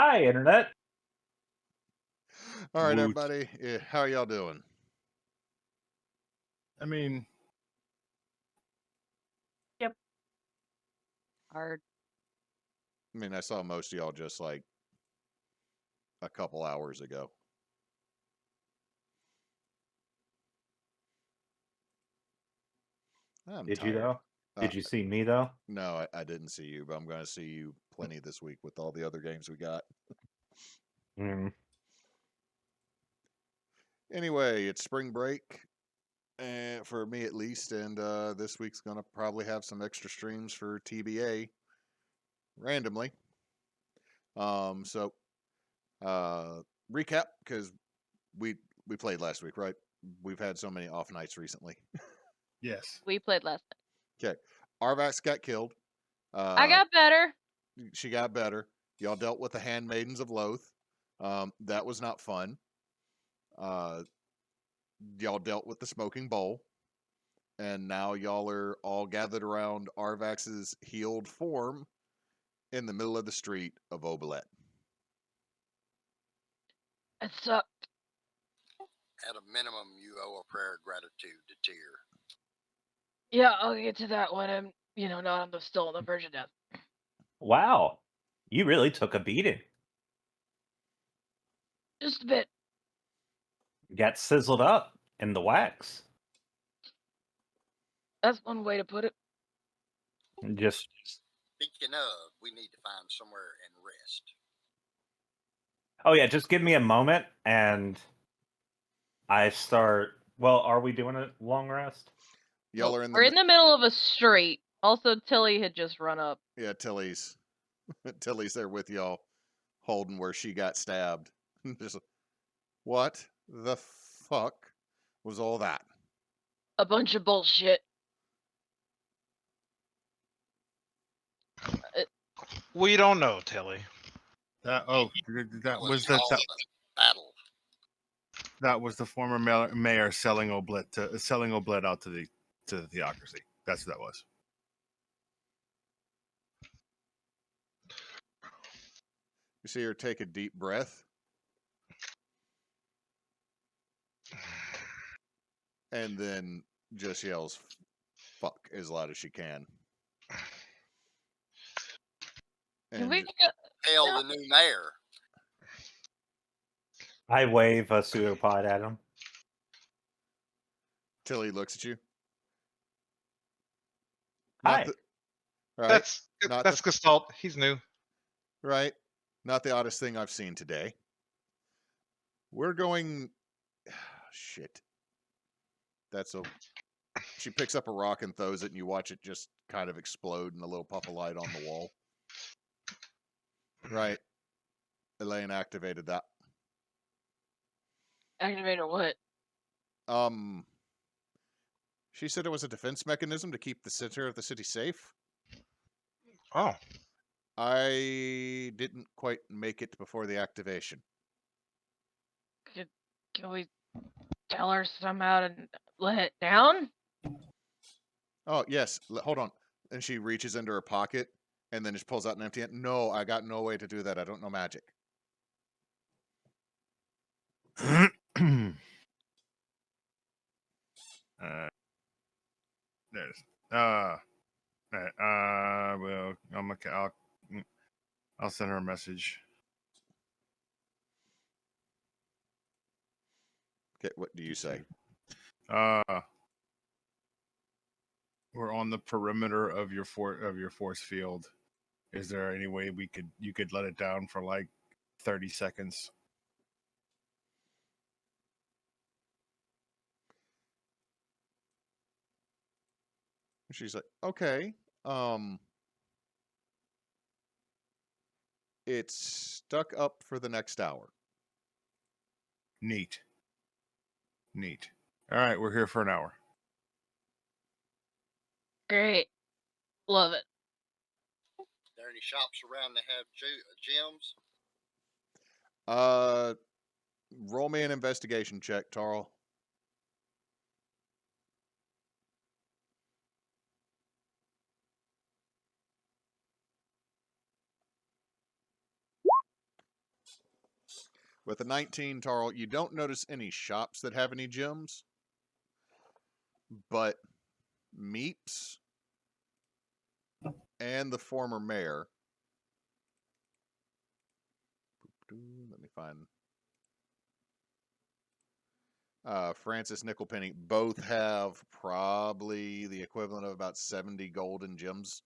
Hi, Internet. All right, Woot. everybody. Yeah, how are y'all doing? I mean, Hard. I mean, I saw most of y'all just like a couple hours ago. I'm Did you tired. though? Did you see me though? No, I didn't see you, but I'm going to see you plenty this week with all the other games we got. Mm. Anyway, it's spring break, for me at least, and this week's going to probably have some extra streams for TBA randomly. So recap, because we played last week, right? We've had so many off nights recently. yes. We played last night. Okay, Arvax got killed. I got better. She got better. Y'all dealt with the handmaidens of Loath. That was not fun. Y'all dealt with the smoking bowl, and now y'all are all gathered around Arvax's healed form in the middle of the street of Obelet. It sucked. At a minimum, you owe a prayer of gratitude to Tyr. Yeah, I'll get to that when I'm, not on still on the verge of death. Wow, you really took a beating. Just a bit. Got sizzled up in the wax. That's one way to put it. Just Speaking of, we need to find somewhere and rest. oh yeah, just give me a moment and I start. Well, are we doing a long rest? Y'all are in We're in the middle of a street. Also, Tilly had just run up. Yeah, Tilly's there with y'all, holding where she got stabbed. Just, what the fuck was all that? A bunch of bullshit. We don't know, Tilly. That was battle. That was the former mayor selling Oblet out to the theocracy. That's what that was. You see her take a deep breath, and then just yells "fuck" as loud as she can. Can we hail the new mayor? I wave a pseudopod at him. Tilly looks at you. Hi. Right? That's Gestalt. He's new. Right? Not the oddest thing I've seen today. We're going... Shit. She picks up a rock and throws it, and you watch it just kind of explode in a little puff of light on the wall. Right. Elaine activated that. Activated what? She said it was a defense mechanism to keep the center of the city safe. Oh. I didn't quite make it before the activation. Can we tell her somehow to let it down? Oh, yes. Hold on. And she reaches into her pocket and then just pulls out an empty hand. No, I got no way to do that. I don't know magic. There's well, I'll send her a message. Okay, what do you say? We're on the perimeter of your force field. Is there any way you could let it down for like 30 seconds? She's like, okay. It's stuck up for the next hour. Neat. All right, we're here for an hour. Great. Love it. There any shops around that have gems? Roll me an investigation check, Tarl. With a 19, Tarl, you don't notice any shops that have any gems, but Meeps and the former mayor. Let me find. Francis Nickelpenny both have probably the equivalent of about 70 golden gems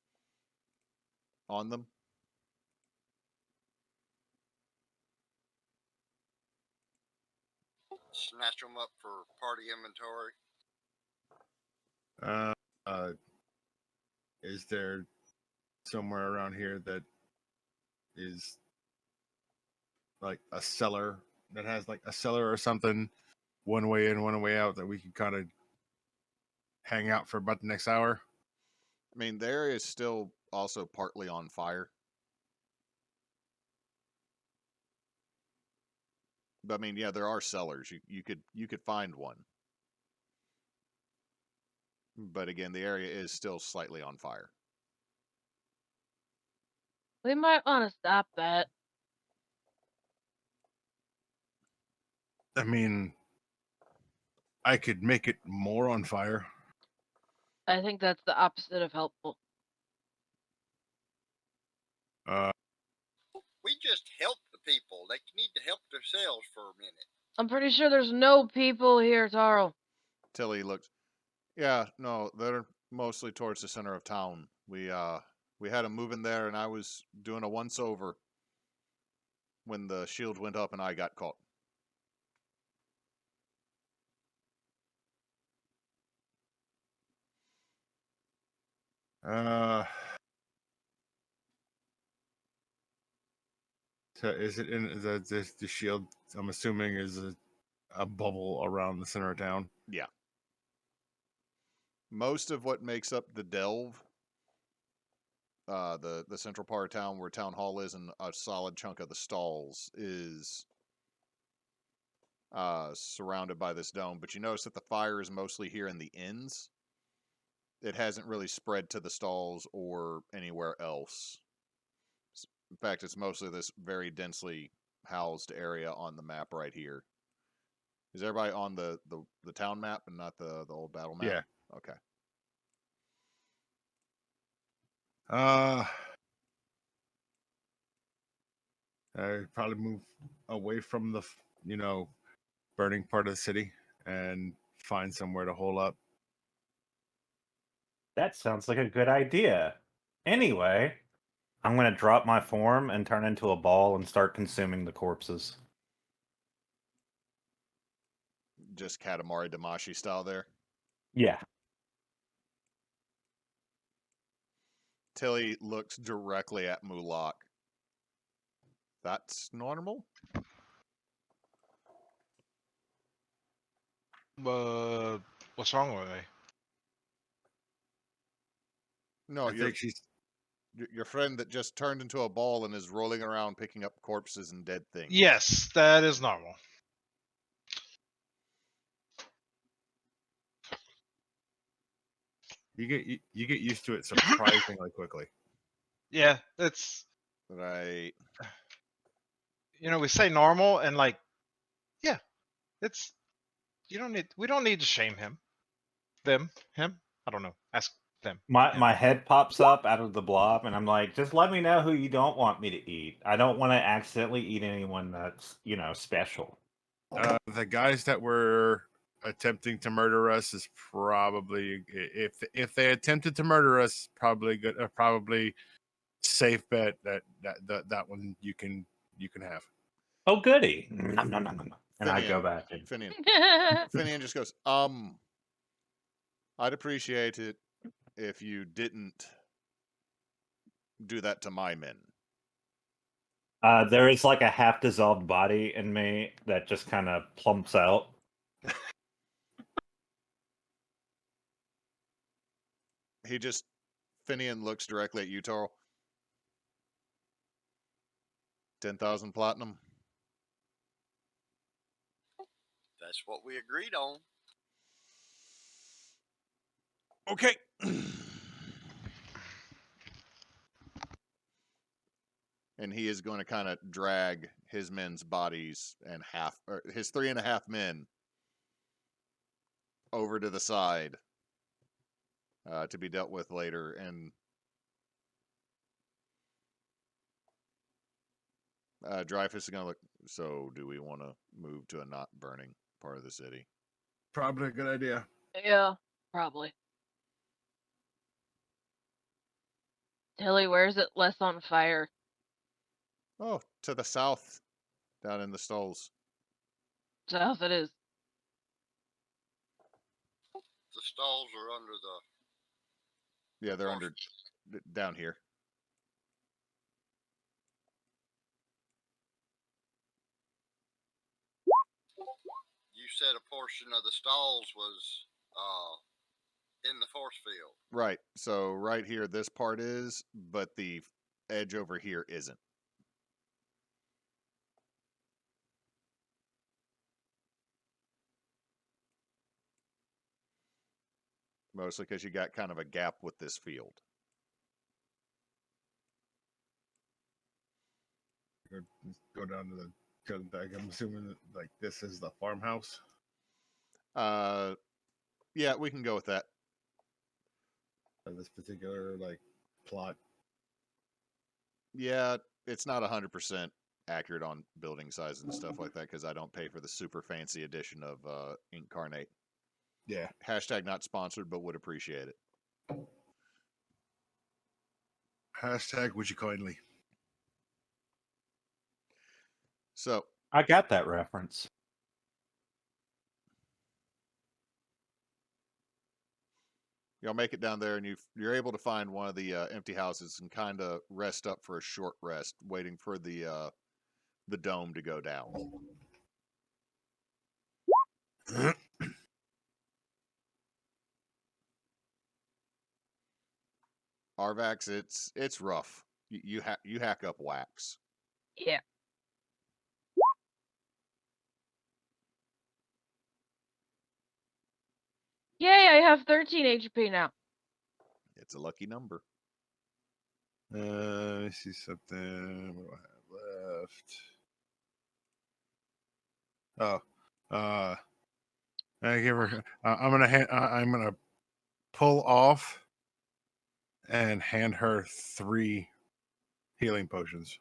on them. Snatch them up for party inventory. Is there somewhere around here that is like a cellar that has like a cellar or something, one way in, one way out, that we could kind of hang out for about the next hour? I mean, the area is still also partly on fire. But I mean, yeah, there are cellars. You could find one. But again, the area is still slightly on fire. We might want to stop that. I mean, I could make it more on fire. I think that's the opposite of helpful. We just help the people. They need to help themselves for a minute. I'm pretty sure there's no people here, Tarl. Tilly looked. Yeah, no, they're mostly towards the center of town. We had them moving there, and I was doing a once over when the shield went up and I got caught. So is it in the shield? I'm assuming is a bubble around the center of town. Yeah. Most of what makes up the delve, the central part of town where town hall is, and a solid chunk of the stalls is surrounded by this dome. But you notice that the fire is mostly here in the inns. It hasn't really spread to the stalls or anywhere else. In fact, it's mostly this very densely housed area on the map right here. Is everybody on the town map and not the old battle map? Yeah. Okay. I'd probably move away from the burning part of the city and find somewhere to hole up. That sounds like a good idea. Anyway, I'm going to drop my form and turn into a ball and start consuming the corpses. Just Katamari Damashi style there. Yeah. Tilly looks directly at Mulak. That's normal? What's wrong with me? No, I think she's your friend that just turned into a ball and is rolling around picking up corpses and dead things. Yes, that is normal. you get used to it surprisingly quickly. Yeah, it's Right. We say normal and like, yeah, it's we don't need to shame him. Him. I don't know. Ask them. My head pops up out of the blob, and I'm like, just let me know who you don't want me to eat. I don't want to accidentally eat anyone that's, special. The guys that were attempting to murder us is probably, if they attempted to murder us, probably good. Probably safe bet that one you can have. Oh, goody. Nom, nom, nom, nom. And I go back. And... Finian just goes, I'd appreciate it if you didn't do that to my men. There is like a half-dissolved body in me that just kind of plumps out. Finian looks directly at you, Tarl. 10,000 platinum. That's what we agreed on. Okay. and he is going to kind of drag his men's bodies and his 3.5 men over to the side to be dealt with later. And Dreyfus is going to look. So, do we want to move to a not burning part of the city? Probably a good idea. Yeah, probably. Tilly, where is it less on fire? Oh, to the south, down in the stalls. South it is. The stalls are under the. Yeah, they're force. down here. You said a portion of the stalls was in the force field. Right. So right here, this part is, but the edge over here isn't. Mostly because you got kind of a gap with this field. Go down to the. Like, I'm assuming that, like, this is the farmhouse. Yeah, we can go with that. This particular like plot. Yeah, it's not 100% accurate on building size and stuff like that because I don't pay for the super fancy edition of Incarnate. Yeah. Hashtag not sponsored, but would appreciate it. Hashtag would you kindly. So I got that reference. y'all make it down there, and you're able to find one of the empty houses and kind of rest up for a short rest, waiting for the dome to go down. Arvax, it's rough. You hack up wax. Yeah. Yay, I have 13 HP now. It's a lucky number. Let me see something. What do I have left? Oh, I give her. I'm gonna pull off and hand her 3 healing potions.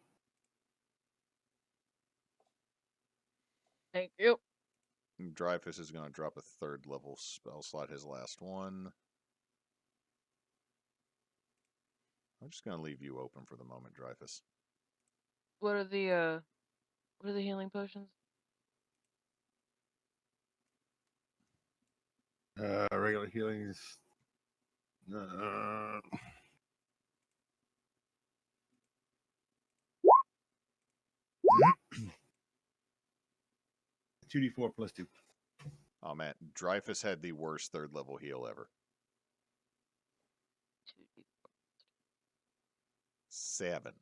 Thank you. Dreyfus is going to drop a 3rd level spell slot, his last one. I'm just going to leave you open for the moment, Dreyfus. What are the healing potions? Regular healing is. 2d4 plus 2. Oh man, Dreyfus had the worst 3rd level heal ever. 7.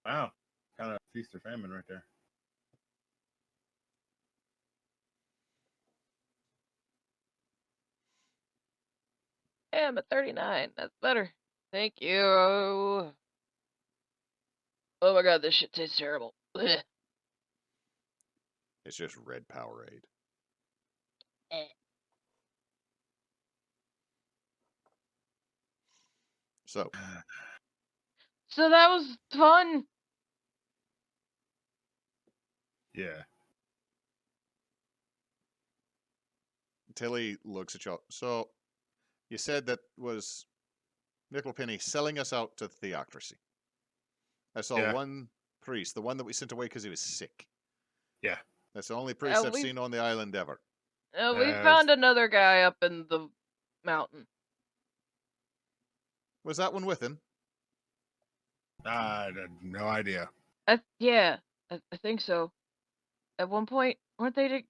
Wow, kind of feast or famine right there. Yeah, I'm at 39. That's better. Thank you. Oh my god, this shit tastes terrible. Blech. It's just red Powerade. Eh. So, So that was fun. Yeah. Tilly looks at y'all. So, you said that was Nickelpenny selling us out to theocracy. I saw Yeah. one priest, the one that we sent away because he was sick. Yeah. That's the only priest I've we- seen on the island ever. We found another guy up in the mountain. Was that one with him? I had no idea. Yeah, I think so. At one point, weren't they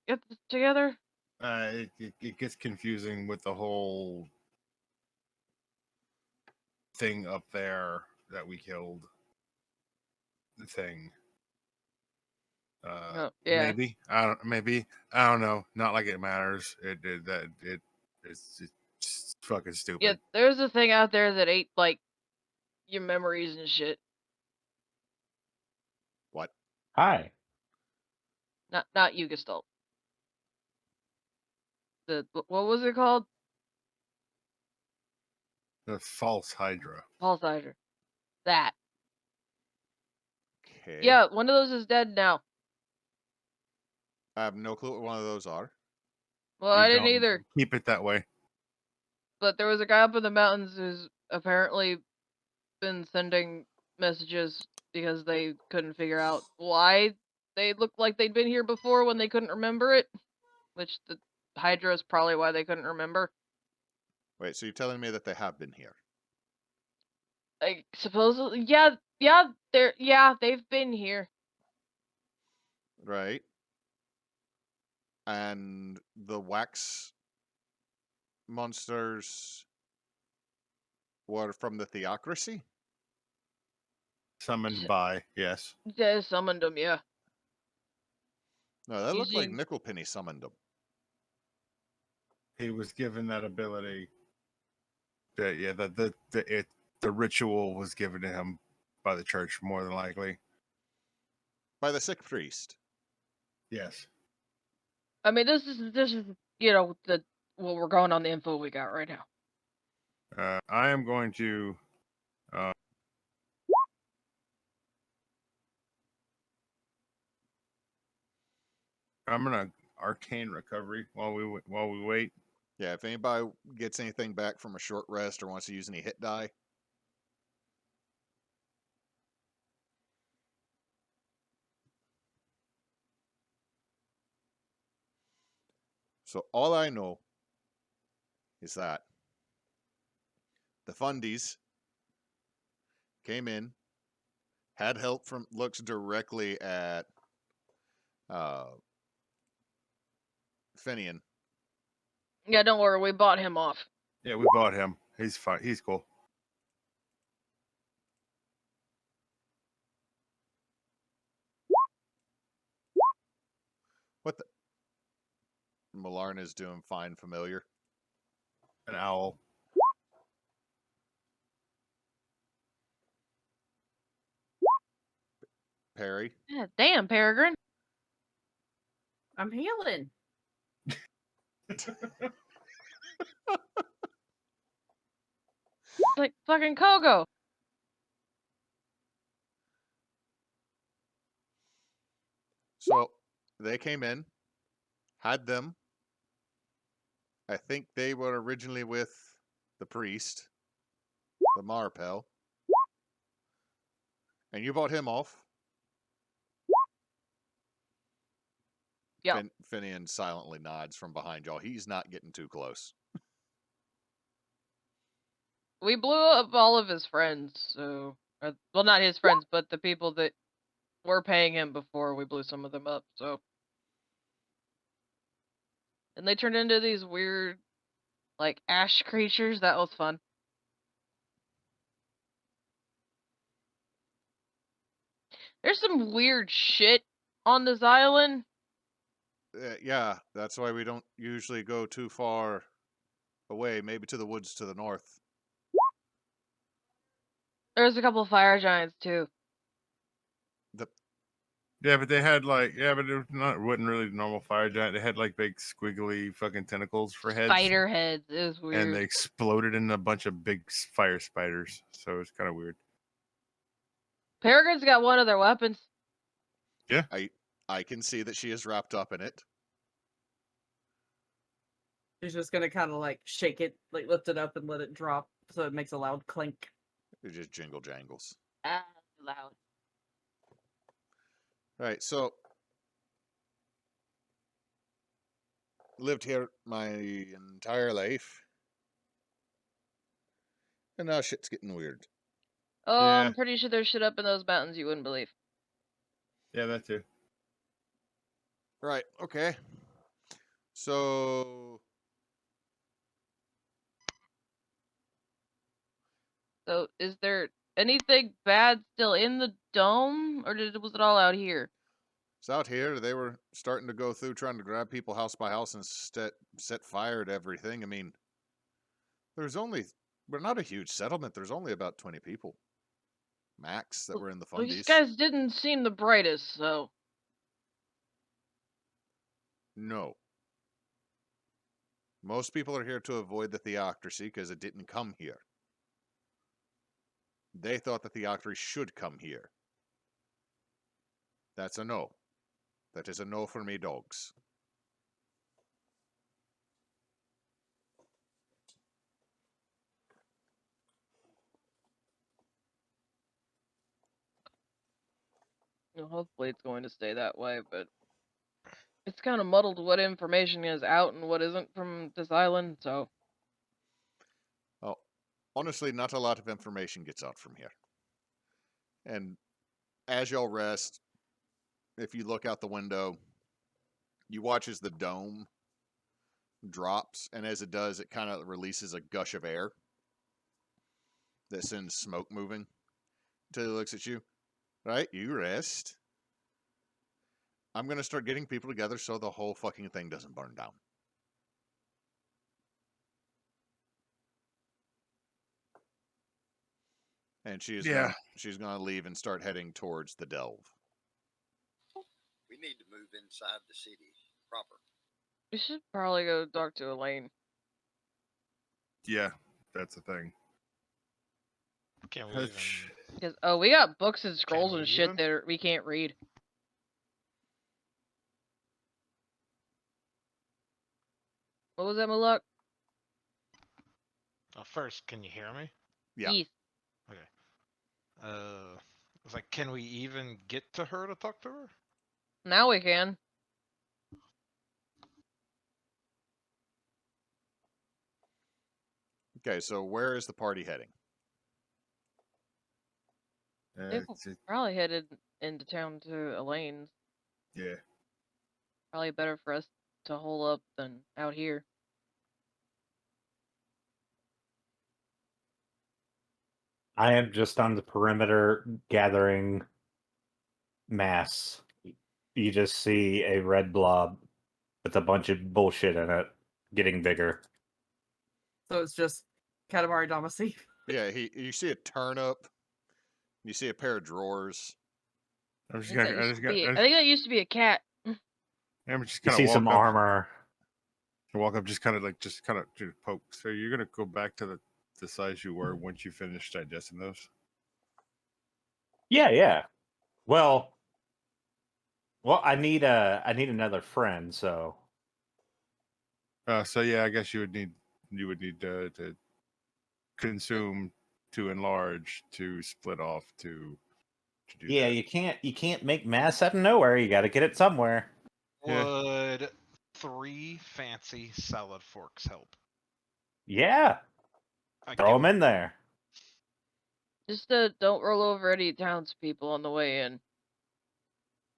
together? It gets confusing with the whole thing up there that we killed. The thing. Oh, yeah. Maybe I don't. Maybe I don't know. Not like it matters. It's fucking stupid. Yeah, there's a thing out there that ate, like, your memories and shit. What? Hi. Not you, Gestalt. What was it called? The false Hydra. Pulse Hydra. That. Okay. Yeah, one of those is dead now. I have no clue what one of those are. Well, You I didn't don't either. Keep it that way. But there was a guy up in the mountains who's apparently been sending messages because they couldn't figure out why they looked like they'd been here before when they couldn't remember it. Which the Hydra is probably why they couldn't remember. Wait, so you're telling me that they have been here? Like, supposedly, they've been here. Right. And the wax monsters were from the Theocracy? Summoned by, yes. They summoned them, yeah. No, that looked like Using- Nickelpenny summoned them. He was given that ability. The ritual was given to him by the church, more than likely. By the sick priest. Yes. I mean, this is what we're going on the info we got right now. I am going to. I'm gonna arcane recovery while we wait. Yeah, if anybody gets anything back from a short rest or wants to use any hit die. So all I know is that the fundies came in, had help from, looks directly at Finian. Yeah, don't worry, we bought him off. Yeah, we bought him. He's fine. He's cool. What the? Malarna's doing fine, familiar. An owl. Perry. Yeah, damn, Peregrine. I'm healing. Like fucking Kogo. So they came in, had them. I think they were originally with the priest, the Marpel. And you bought him off. Yeah. Finian silently nods from behind y'all. He's not getting too close. We blew up all of his friends, so... well, not his friends, but the people that were paying him before we blew some of them up, so... And they turned into these weird, like, ash creatures. That was fun. There's some weird shit on this island. Yeah, that's why we don't usually go too far away, maybe to the woods to the north. There's a couple of fire giants, too. Yeah, but they had like but it wasn't really normal fire giant. They had like big squiggly fucking tentacles for heads. Spider heads. It was weird. And they exploded into a bunch of big fire spiders. So it's kind of weird. Peregrine's got one of their weapons. Yeah. I can see that she is wrapped up in it. She's just gonna kind of like shake it, like lift it up and let it drop so it makes a loud clink. It just jingle jangles. Ah, loud. Right, so lived here my entire life. And now shit's getting weird. Oh, Yeah. I'm pretty sure there's shit up in those mountains you wouldn't believe. Yeah, that too. Right, okay. So So, is there anything bad still in the dome, or was it all out here? So out here, they were starting to go through trying to grab people house by house and set fire to everything. I mean, we're not a huge settlement. There's only about 20 people max that were in the Well, these fundies. guys didn't seem the brightest, so. No. Most people are here to avoid the theocracy because it didn't come here. They thought the theocracy should come here. That's a no. That is a no for me, dogs. Hopefully it's going to stay that way, but it's kind of muddled what information is out and what isn't from this island, so. Oh, honestly, not a lot of information gets out from here. And as y'all rest, if you look out the window, you watch as the dome drops, and as it does, it kind of releases a gush of air that sends smoke moving until he looks at you. Right, you rest. I'm going to start getting people together so the whole fucking thing doesn't burn down. And she's going to leave and start heading towards the delve. We need to move inside the city proper. We should probably go talk to Elaine. Yeah, that's the thing. Can we That's- even? Because, we got books and scrolls we and shit even? that we can't read. What was that, Mulak? First, can you hear me? Yeah. Yes. Okay. It's like, can we even get to her to talk to her? Now we can. Okay, so where is the party heading? They've probably headed into town to Elaine's. Yeah. Probably better for us to hole up than out here. I am just on the perimeter gathering mass. You just see a red blob with a bunch of bullshit in it getting bigger. So it's just Katamari Damacy. Yeah, you see a turnip. You see a pair of drawers. I'm I just think gonna. that used to be a cat. I'm just You gonna see walk some up. armor. Walk up, just kind of to poke. So you're gonna go back to the size you were once you finish digesting those. Yeah. Well, I need another friend, so So yeah, I guess you would need to consume to enlarge to split off to do yeah, that. you can't make mass out of nowhere. You got to get it somewhere. Yeah. Would 3 fancy salad forks help? Yeah, throw them in there. Just don't roll over any townspeople on the way in.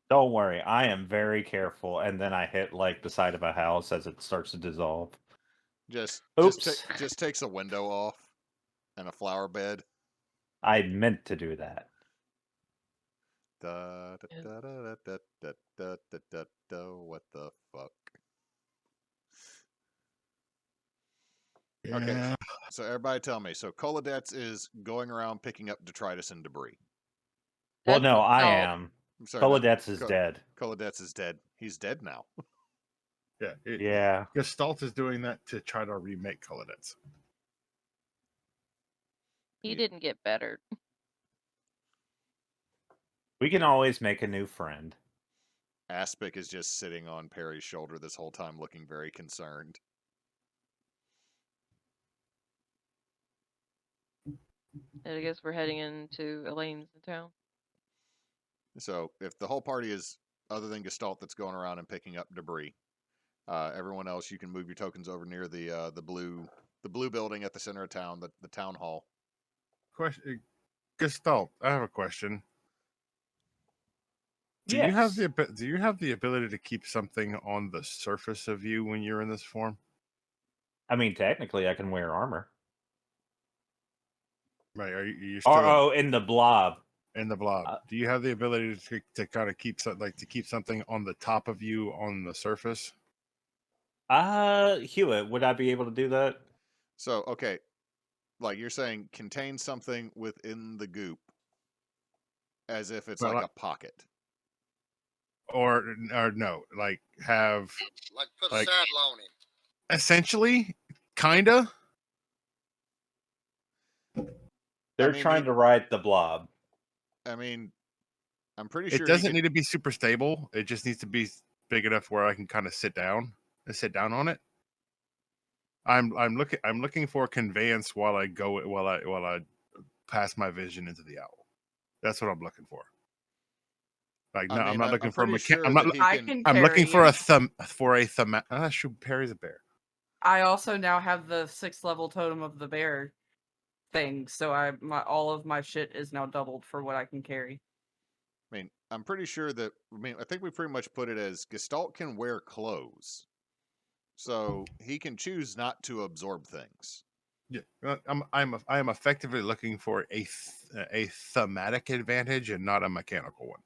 Don't worry, I am very careful. And then I hit like the side of a house as it starts to dissolve. Just Oops. just takes a window off and a flower bed. I meant to do that. What the fuck? Yeah. Okay, so everybody tell me. So Kolodets is going around picking up detritus and debris. Well, no, I No. am. I'm sorry, no, Kolodets is dead. Kolodets is dead. He's dead now. Yeah. Yeah. Gestalt is doing that to try to remake Kolodets. He didn't get better. We can always make a new friend. Aspic is just sitting on Perry's shoulder this whole time, looking very concerned. And I guess we're heading into Elaine's in town. So if the whole party is other than Gestalt that's going around and picking up debris, everyone else you can move your tokens over near the blue building at the center of town, the town hall. Question, Gestalt. I have a question. Do Yes. you have the ability to keep something on the surface of you when you're in this form? I mean, technically, I can wear armor. Right? Are you still? In the blob. in the blob. Do you have the ability to kind of keep something on the top of you on the surface? Hewitt, would I be able to do that? So, okay, like you're saying, contain something within the goop, as if it's But like a pocket. Or no, like have Like put a Like- saddle on him. essentially, kinda. They're mean, trying to ride the blob. I mean, I'm pretty It sure doesn't need to be super stable. It just needs to be big enough where I can kind of sit down on it. I'm looking for conveyance while I pass my vision into the owl. That's what I'm looking for. Like no, I'm not looking for a pretty mechanic. sure I'm not. that he I can. can I'm looking carry for you. a thumb. Shoot, Perry's a bear. I also now have the 6th level totem of the bear thing, so all of my shit is now doubled for what I can carry. I mean, I'm pretty sure that. I mean, I think we pretty much put it as Gestalt can wear clothes, so he can choose not to absorb things. Yeah, I'm effectively looking for a thematic advantage and not a mechanical one.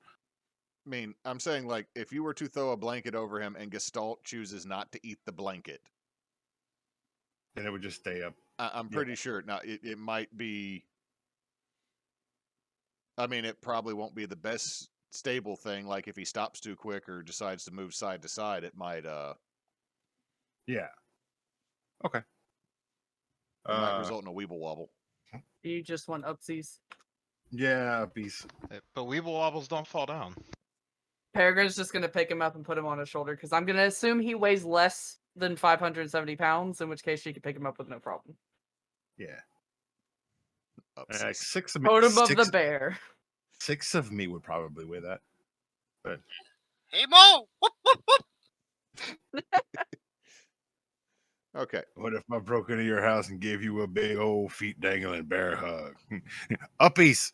I mean, I'm saying like if you were to throw a blanket over him and Gestalt chooses not to eat the blanket, Then it would just stay up. I'm pretty sure. Now, it might be. I mean, it probably won't be the best stable thing. Like if he stops too quick or decides to move side to side, it might. Yeah. Okay. It might result in a weeble wobble. You just want upsies. Yeah, beast. But weeble wobbles don't fall down. Peregrine's just gonna pick him up and put him on his shoulder because I'm gonna assume he weighs less than 570 pounds, in which case she can pick him up with no problem. Yeah. Upsies. Like 6 of me. Totem of the bear. 6 of me would probably weigh that. But Hey, Mo! Whoop, whoop, whoop. Okay. what if I broke into your house and gave you a big old feet dangling bear hug? Uppies,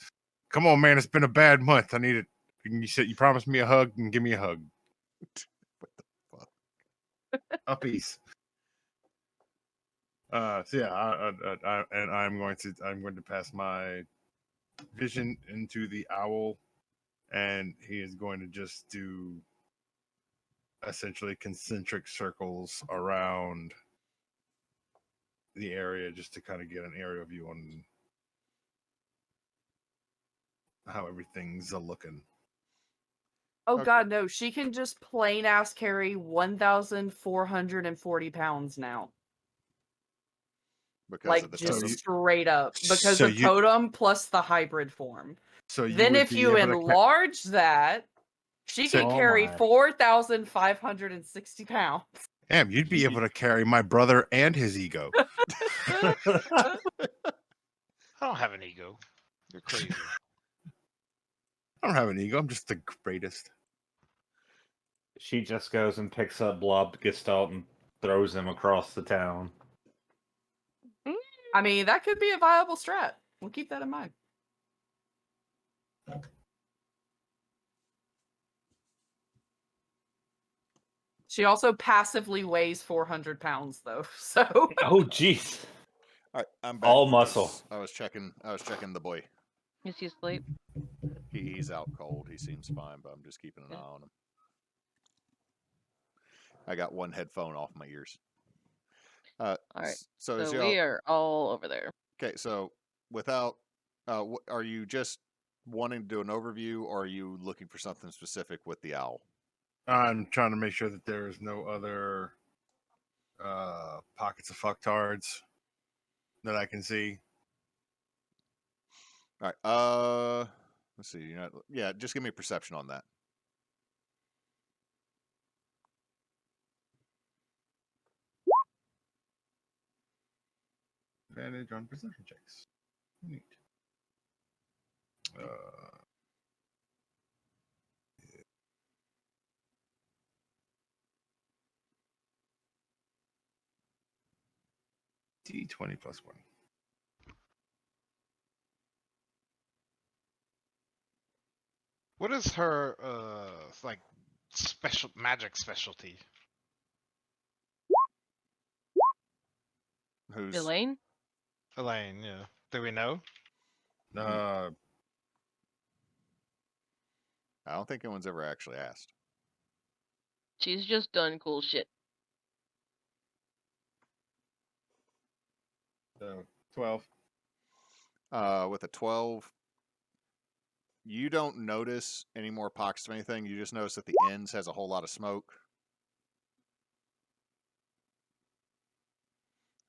come on, man! It's been a bad month. I need it. You said you promised me a hug, and give me a hug. What the fuck? Uppies. So yeah, I'm going to pass my vision into the owl, and he is going to just do essentially concentric circles around the area just to kind of get an aerial view on how everything's looking. Oh Okay. god, no, she can just plain ass carry 1,440 pounds now. Because Like of the just totem. straight up. Because So of you- totem plus the hybrid form. So you Then would if be you able to enlarge that, she So- can Oh carry my. 4,560 pounds. Damn, you'd be able to carry my brother and his ego. I don't have an ego. You're crazy. I don't have an ego. I'm just the greatest. She just goes and picks up Blob Gestalt and throws him across the town. I mean, that could be a viable strat. We'll keep that in mind. She also passively weighs 400 pounds, though. So Oh, jeez. All right, I'm back. All muscle. I was checking the boy. Is he asleep? He's out cold. He seems fine, but I'm just keeping an Yeah. eye on him. I got one headphone off my ears. All right. So, So is we are all over there. okay? So without, are you just wanting to do an overview, or are you looking for something specific with the owl? I'm trying to make sure that there is no other pockets of fucktards that I can see. All right. Let's see. Yeah, just give me a perception on that. Advantage on perception checks. Neat. D20 plus 1. What is her like special magic specialty? Who's Elaine? Elaine, yeah. Do we know? Uh, I don't think anyone's ever actually asked. She's just done cool shit. So 12. With a 12, you don't notice any more pox of anything. You just notice that the ends has a whole lot of smoke.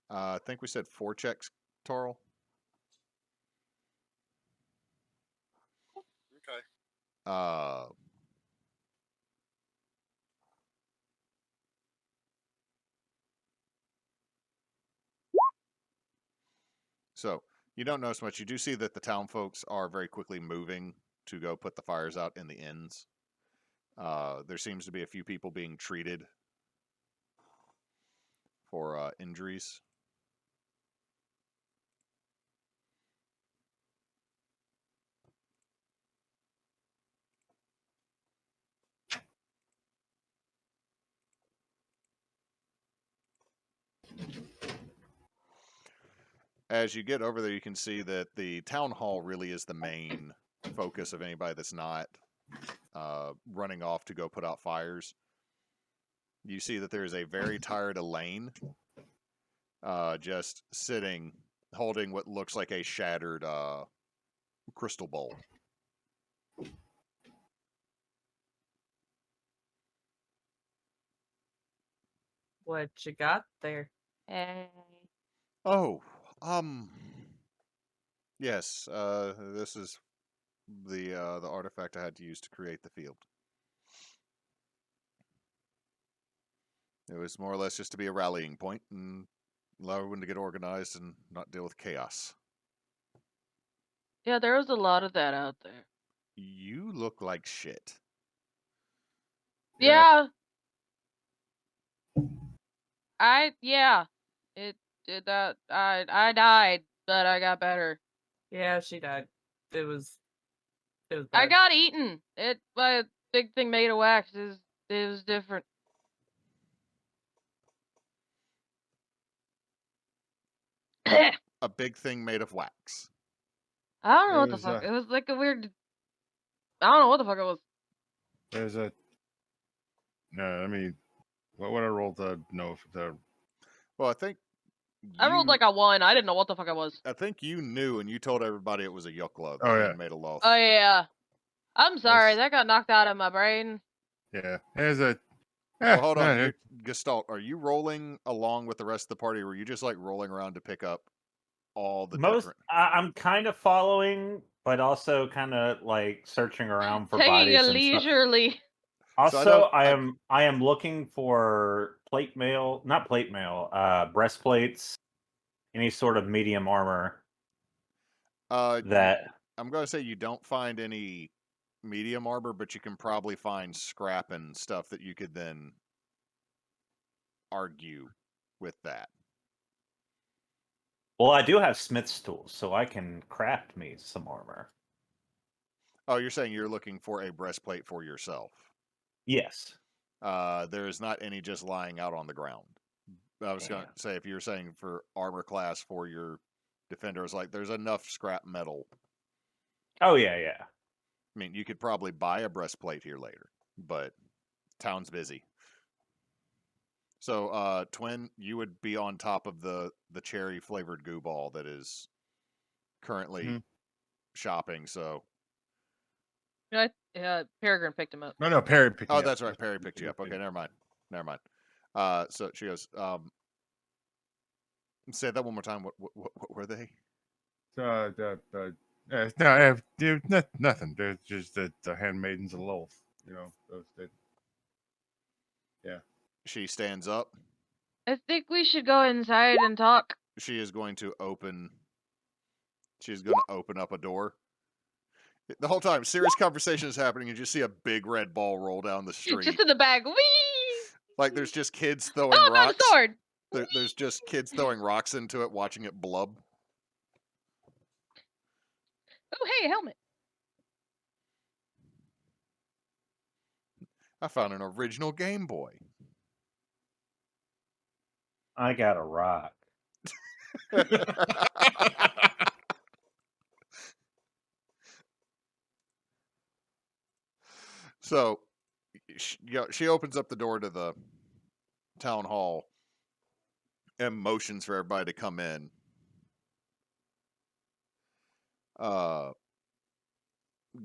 I think we said 4 checks, Tarl. Okay. So you don't notice much. You do see that the town folks are very quickly moving to go put the fires out in the inns. There seems to be a few people being treated for injuries. As you get over there, you can see that the town hall really is the main focus of anybody that's not running off to go put out fires. You see that there is a very tired Elaine just sitting, holding what looks like a shattered crystal bowl. What you got there? Hey. Oh, yes. This is the artifact I had to use to create the field. It was more or less just to be a rallying point and allow everyone to get organized and not deal with chaos. Yeah, there was a lot of that out there. You look like shit. Yeah. Yeah. It did that. I died, but I got better. Yeah, she died. It was I bad. got eaten. It by a big thing made of wax. It was different. A big thing made of wax. I don't know what the There's fuck. a- It was like a weird. I don't know what the fuck it was. There's a. No, I mean, what would I roll to know if the. Well, I think I rolled like a 1. I didn't know what the fuck it was. I think you knew, and you told everybody it was a yuckla Oh, that yeah. made a loaf. Oh yeah. I'm sorry. That's- That got knocked out of my brain. Yeah, there's a. Well, hold on. no, You're, Gestalt, are you rolling along with the rest of the party, or were you just like rolling around to pick up all the different? I'm kind of following, but also kind of like searching around for Taking bodies a and stuff. leisurely. Also, don't- I am looking for not plate mail, breastplates, any sort of medium armor that. I'm going to say you don't find any medium armor, but you can probably find scrap and stuff that you could then argue with that. Well, I do have smith's tools, so I can craft me some armor. Oh, you're saying you're looking for a breastplate for yourself. Yes. There is not any just lying out on the ground. I was going to Damn. say, if you're saying for armor class for your defender, it's like there's enough scrap metal. Oh yeah, yeah. I mean, you could probably buy a breastplate here later, but town's busy. So, Twin, you would be on top of the cherry flavored goo ball that is currently shopping. So, Peregrine picked him up. No, Perry picked me oh, up. that's right, Perry picked you up. Okay, never mind. So she goes, say that one more time. What were they? Nothing. There's just the handmaidens of Lolth. You know, those that. Yeah. She stands up. I think we should go inside and talk. She is going to open. She's going to open up a door. The whole time, serious conversation is happening, and you just see a big red ball roll down the street. Just in the bag. Whee! Like there's just kids throwing Oh, rocks. no, sword! There's just kids throwing rocks into it, watching it blub. Oh, hey, helmet. I found an original Game Boy. I got a rock. So she opens up the door to the town hall and motions for everybody to come in.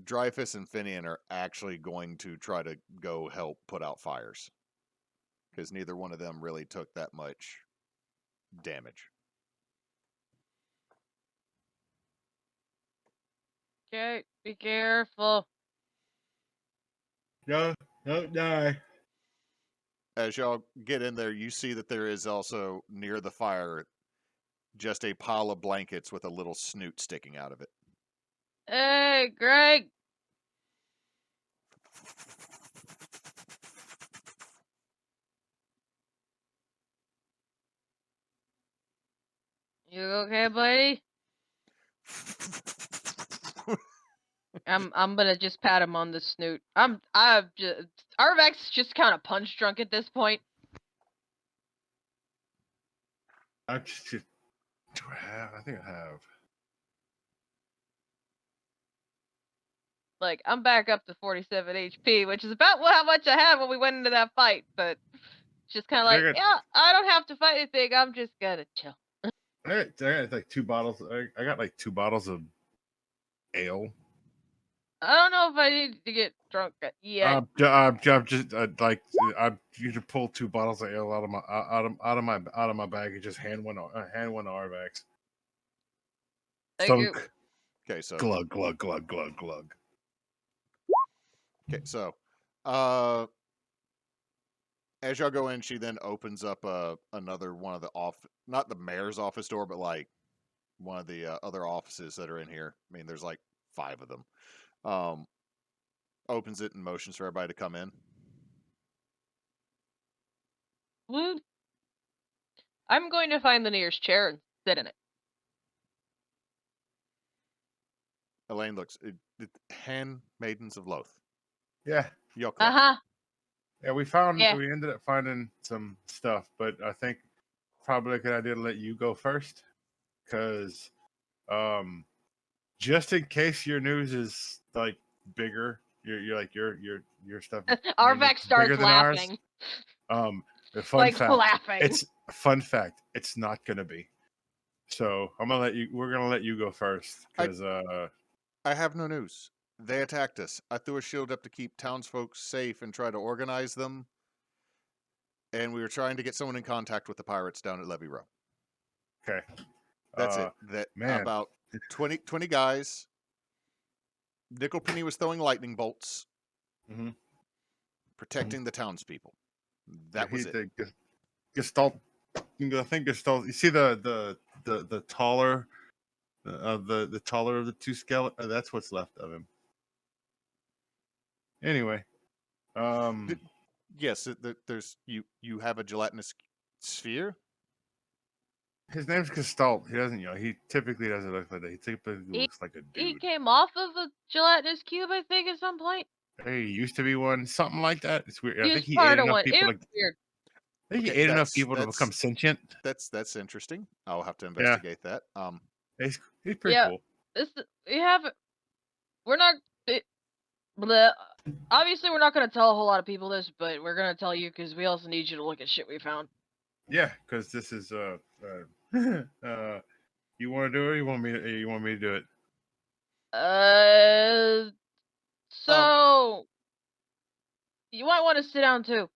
Dreyfus and Finian are actually going to try to go help put out fires because neither one of them really took that much damage. Okay, be careful. No, don't die. As y'all get in there, you see that there is also near the fire just a pile of blankets with a little snoot sticking out of it. Hey, Greg. You okay, buddy? I'm gonna just pat him on the snoot. I've just Arvax just kind of punch drunk at this point. I just do I have? I think I have. Like I'm back up to 47 HP, which is about how much I had when we went into that fight. But it's just kind of like, Very good. yeah, I don't have to fight anything. I'm just gonna chill. I got like 2 bottles. I got like 2 bottles of ale. I don't know if I need to get drunk yet. I'm just like you should pull 2 bottles of ale out of my bag and just hand one to Arvax. Thank you. Thunk. Okay, so Glug glug glug glug glug. okay, so as y'all go in, she then opens up another one of the not the mayor's office door, but like one of the other offices that are in here. I mean, there's like 5 of them. Opens it and motions for everybody to come in. Woo. I'm going to find the nearest chair and sit in it. Elaine looks. Handmaidens of Loath. Yeah, Y'all yeah. We ended up finding some stuff, but I think probably a good idea to let you go first, because just in case your news is like bigger, your stuff. Arvax starts bigger than ours. laughing. The fun Like fact. laughing. It's a fun fact. It's not gonna be. So we're gonna let you go first because I have no news. They attacked us. I threw a shield up to keep townsfolk safe and try to organize them. And we were trying to get someone in contact with the pirates down at Levy Row. okay. That's it. That man. about 20 guys. Nickelpenny was throwing lightning bolts, protecting the townspeople. That was it. Gestalt. I think Gestalt. You see the taller, the taller of the 2 skeletons. That's what's left of him. Anyway, Yes, there's you have a gelatinous sphere. his name's Gestalt. He doesn't, he typically doesn't look like that. He typically looks like a dude. He came off of a gelatinous cube, I think, at some point. He used to be one, something like that. It's weird. I think he part ate of enough one. people. It was weird. I think he Okay, ate enough people to become sentient. That's interesting. I'll have to investigate that. He's pretty cool. We're not. Obviously, we're not going to tell a whole lot of people this, but we're going to tell you because we also need you to look at shit we found. Yeah, because this is you want to do it? Or you want me to do it? So you might want to sit down too.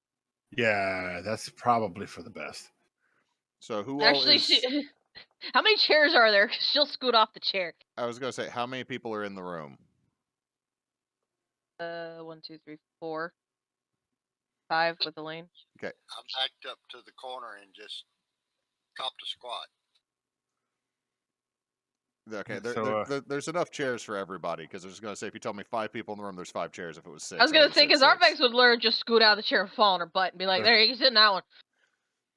Yeah, that's probably for the best. So who Actually, all is... how many chairs are there? 'Cause she'll scoot off the chair. I was gonna say, how many people are in the room? 1, 2, 3, 4, 5 with Elaine. Okay. I backed up to the corner and just copped a squat. Okay, So, there's enough chairs for everybody, because I was going to say, if you tell me 5 people in the room, there's 5 chairs. If it was 6, I was going to say, because our Arvax would learn just scoot out of the chair and fall on her butt and be like, there, you can sit in that one.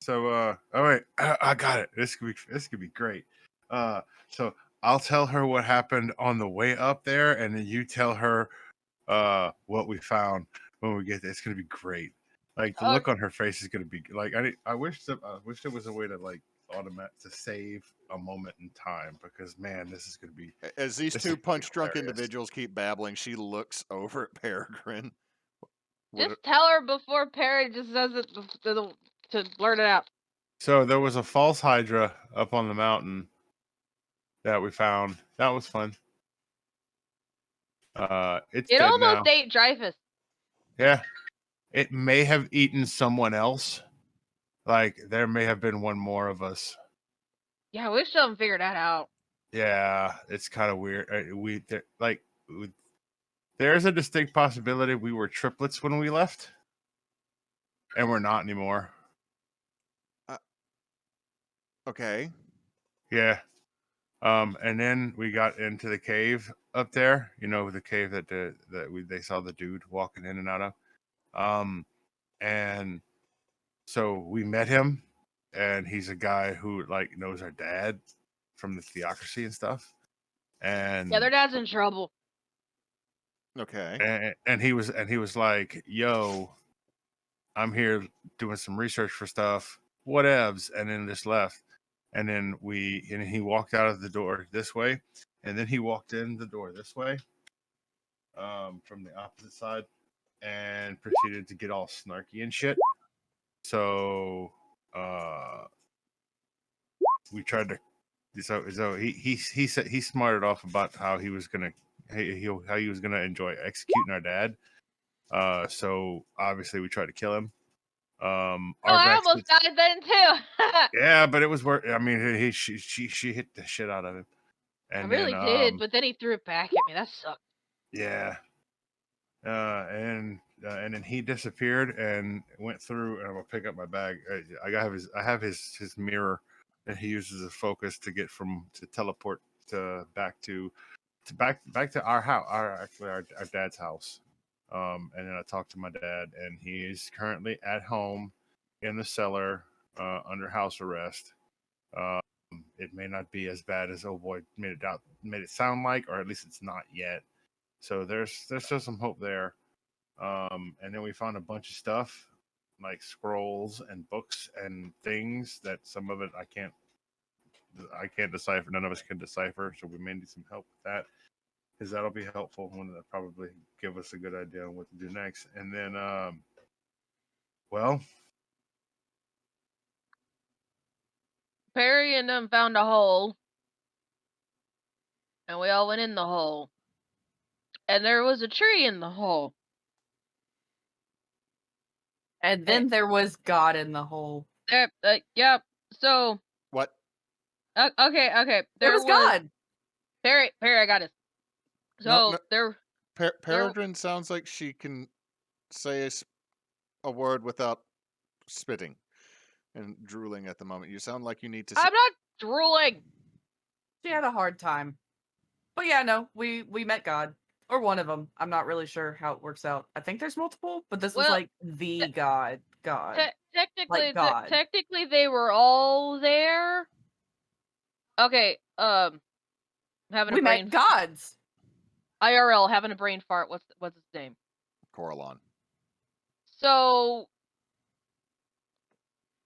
So, all right, I got it. This could be great. So I'll tell her what happened on the way up there, and then you tell her what we found when we get there. It's gonna be great. Like the look on her face is gonna be like I wish there was a way to like to save a moment in time, because man, this is gonna be. As these 2 punch drunk individuals keep babbling, she looks over at Peregrine. Just tell her before Perry just says it to blurt it out. So there was a false Hydra up on the mountain that we found. That was fun. It's It dead almost now. ate Dreyfus. Yeah. It may have eaten someone else. Like, there may have been one more of us. Yeah, we still haven't figured that out. Yeah, it's kind of weird. There's a distinct possibility we were triplets when we left, and we're not anymore. Okay. Yeah. And then we got into the cave up there. You know, the cave that they saw the dude walking in and out of. And so we met him, and he's a guy who like knows our dad from the theocracy and stuff. And Yeah, their dad's in trouble. Okay. and he was like, "Yo, I'm here doing some research for stuff, whatevs," and then just left. And then he walked out of the door this way, and then he walked in the door this way, from the opposite side, and proceeded to get all snarky and shit. So we tried to. So he said he smarted off about how he was gonna how he was gonna enjoy executing our dad. So obviously we tried to kill him. I Arvax almost died then too. yeah, but it was worth. I mean, she hit the shit out of him, I and really then did, but then he threw it back at me. That sucked. yeah, and then he disappeared and went through. And I'm gonna pick up my bag. I have his mirror that he uses as focus to get to teleport back to our house, our dad's house. And then I talked to my dad, and he is currently at home in the cellar under house arrest. It may not be as bad as oh boy made it sound like, or at least it's not yet. So there's still some hope there. And then we found a bunch of stuff like scrolls and books and things that some of it I can't decipher. None of us can decipher, so we may need some help with that, because that'll be helpful and that'll probably give us a good idea on what to do next. And then, well, Perry and them found a hole, and we all went in the hole. And there was a tree in the hole. And then there was God in the hole. There, yep. So, What? okay. There was God. Perry, I got it. So No. there. Peregrine sounds like she can say a word without spitting and drooling at the moment. You sound like you need to. I'm not drooling. She had a hard time. But yeah, no, we met God. Or one of them. I'm not really sure how it works out. I think there's multiple, but this was like the God. Technically, Like God. technically they were all there. Okay, having We a brain met gods. IRL having a brain fart. What's his name? Coralon. So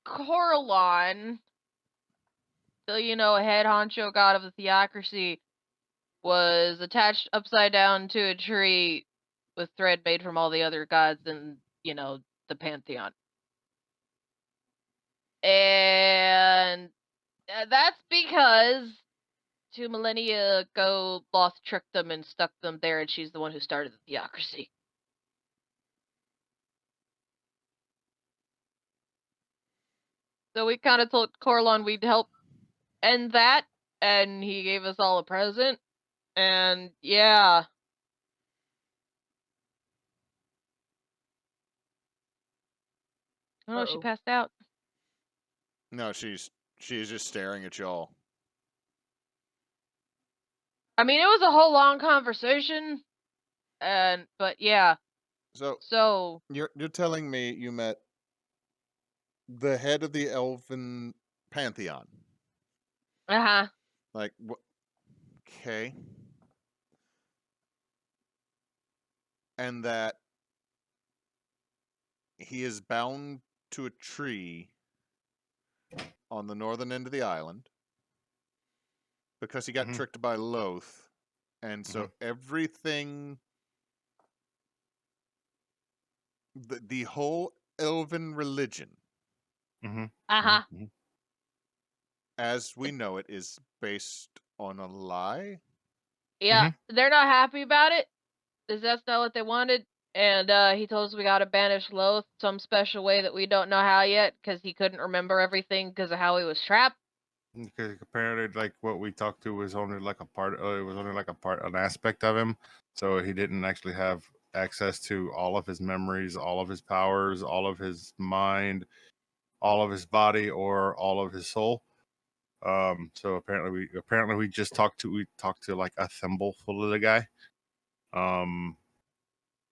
Coralon, head honcho god of the theocracy, was attached upside down to a tree with thread made from all the other gods in, the pantheon. And that's because 2 millennia ago, Loth tricked them and stuck them there, and she's the one who started the theocracy. So we kind of told Coralon we'd help end that, and he gave us all a present. And yeah. Oh, she passed out. No, she's just staring at y'all. I mean, it was a whole long conversation, but yeah. So you're telling me you met the head of the elven pantheon? Like what? Okay. And that he is bound to a tree on the northern end of the island because he got tricked by Loth, and so everything the whole elven religion, Mm-hmm. Uh-huh. Mm-hmm. as we know it, is based on a lie. Yeah, they're not happy about it, because that's not what they wanted. And he told us we gotta banish Loth some special way that we don't know how yet, because he couldn't remember everything because of how he was trapped. Because apparently, like what we talked to was only like a part. It was only like an aspect of him. So he didn't actually have access to all of his memories, all of his powers, all of his mind, all of his body, or all of his soul. So apparently we talked to like a thimble full of the guy.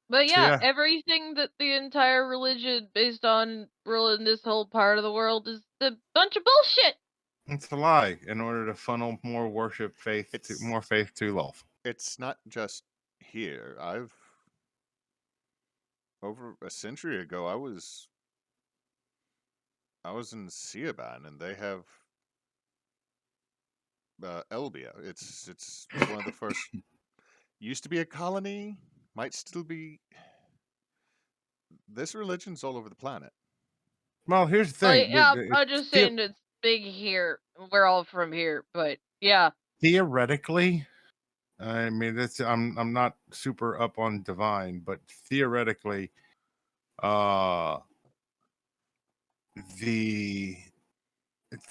But So yeah, yeah. everything that the entire religion based on ruling this whole part of the world is a bunch of bullshit. It's a lie in order to funnel more worship, more faith to Lolth. It's not just here. Over a century ago, I was in Siaban, and they have Elbia. It's one of the first. Used to be a colony. Might still be. This religion's all over the planet. Well, here's the Like, thing. yeah, I'm just saying it's big here. We're all from here, but yeah. Theoretically, I mean, I'm not super up on divine, but theoretically,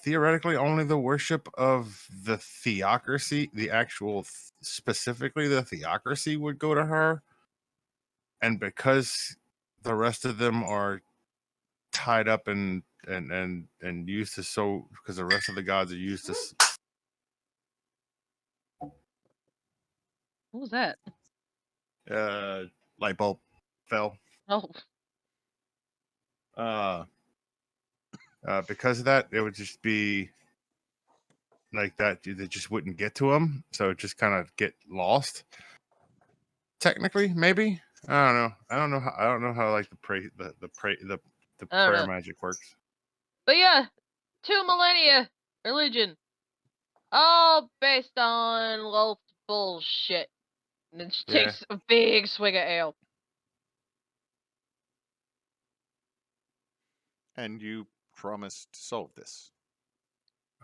theoretically only the worship of the theocracy, the actual specifically the theocracy would go to her, and because the rest of them are tied up and used to because the rest of the gods are used to. What was that? Light bulb fell. Oh. Because of that, it would just be like that. They just wouldn't get to them, so it just kind of get lost. Technically, maybe I don't know. I don't know how like the prayer magic works. But yeah, 2 millennia religion, all based on Loth bullshit. And then she takes a big swig of ale. And you promised to solve this.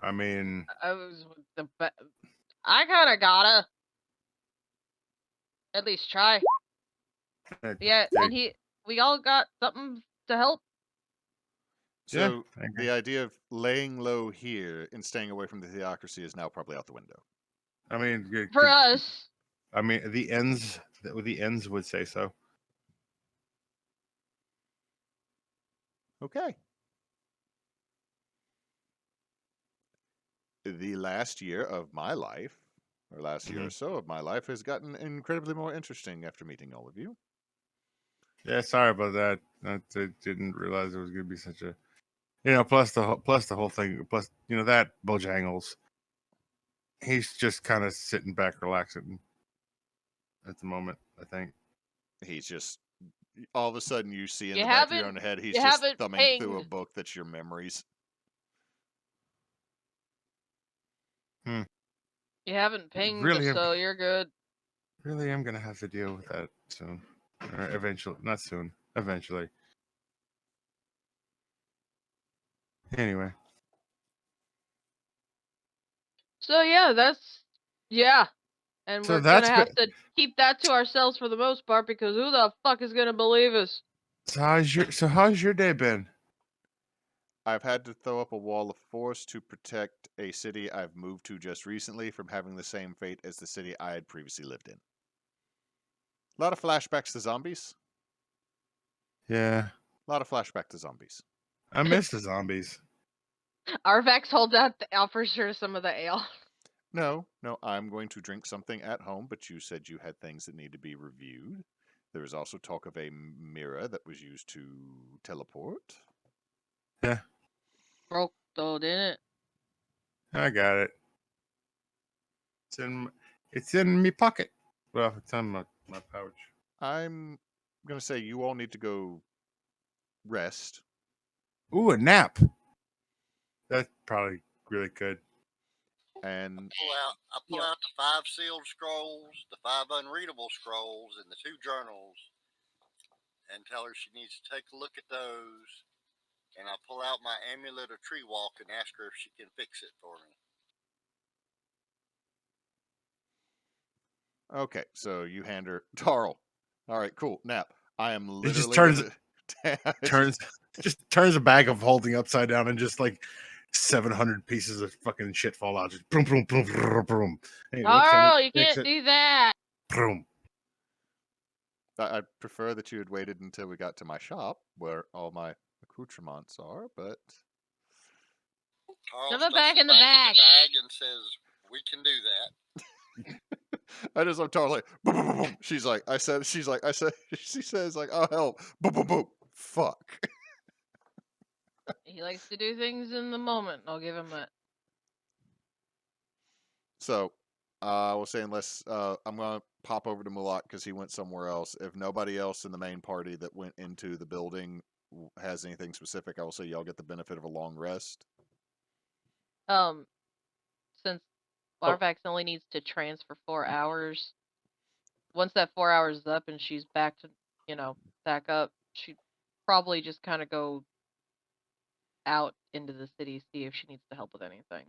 I mean, I kind of gotta at least try. Yeah, and we all got something to help. So the idea of laying low here and staying away from the theocracy is now probably out the window. I mean, for us. I mean, the ends would say so. Okay. The last year of my life, or last year or so of my life, has gotten incredibly more interesting after meeting all of you. Yeah, sorry about that. I didn't realize it was going to be such a, plus the whole thing, plus that Bojangles. He's just kind of sitting back, relaxing at the moment. I think he's just all of a sudden you see in You the back of your own head he's just thumbing through a book that's your memories. You haven't pinged, Really so you're good. Really am going to have to deal with that soon. Or eventually. Not soon. Eventually. Anyway. So yeah, and So we're gonna have to keep that to ourselves for the most part, because who the fuck is gonna believe us? So how's your day been? I've had to throw up a wall of force to protect a city I've moved to just recently from having the same fate as the city I had previously lived in. A lot of flashbacks to zombies. Yeah. A lot of flashback to zombies. I miss the zombies. Arvax holds out offers her some of the ale. No, I'm going to drink something at home, but you said you had things that need to be reviewed. There was also talk of a Miro that was used to teleport. Yeah. Broke though, didn't it? I got it. It's in me pocket. Well, it's on my pouch. I'm gonna say you all need to go rest. Ooh, a nap. That's probably really good. And I pull out the 5 sealed scrolls, the 5 unreadable scrolls, and the 2 journals, and tell her she needs to take a look at those. And I pull out my amulet of tree walk and ask her if she can fix it for me. Okay, so you hand her Tarl. All right, cool. Now I am It just literally turns a bag of holding upside down and just like 700 pieces of fucking shit fall out. Just boom, boom, boom, boom, boom. Hey, look, Carl, Sammy, you fix can't it. do that. Boom. I'd prefer that you had waited until we got to my shop where all my accoutrements are, but Carl Shove it stuffs back in the bag. and says, "We can do that." I just I'm totally boom, boom, boom, boom. She says like she says like, oh hell, boom, boom, boom. Fuck. He likes to do things in the moment. I'll give him that. So I was saying I'm gonna pop over to Mulak because he went somewhere else. If nobody else in the main party that went into the building has anything specific, I will say y'all get the benefit of a long rest. Since Oh. Arvax only needs to transfer 4 hours, once that 4 hours is up and she's back to, back up, she'd probably just kind of go out into the city, see if she needs to help with anything.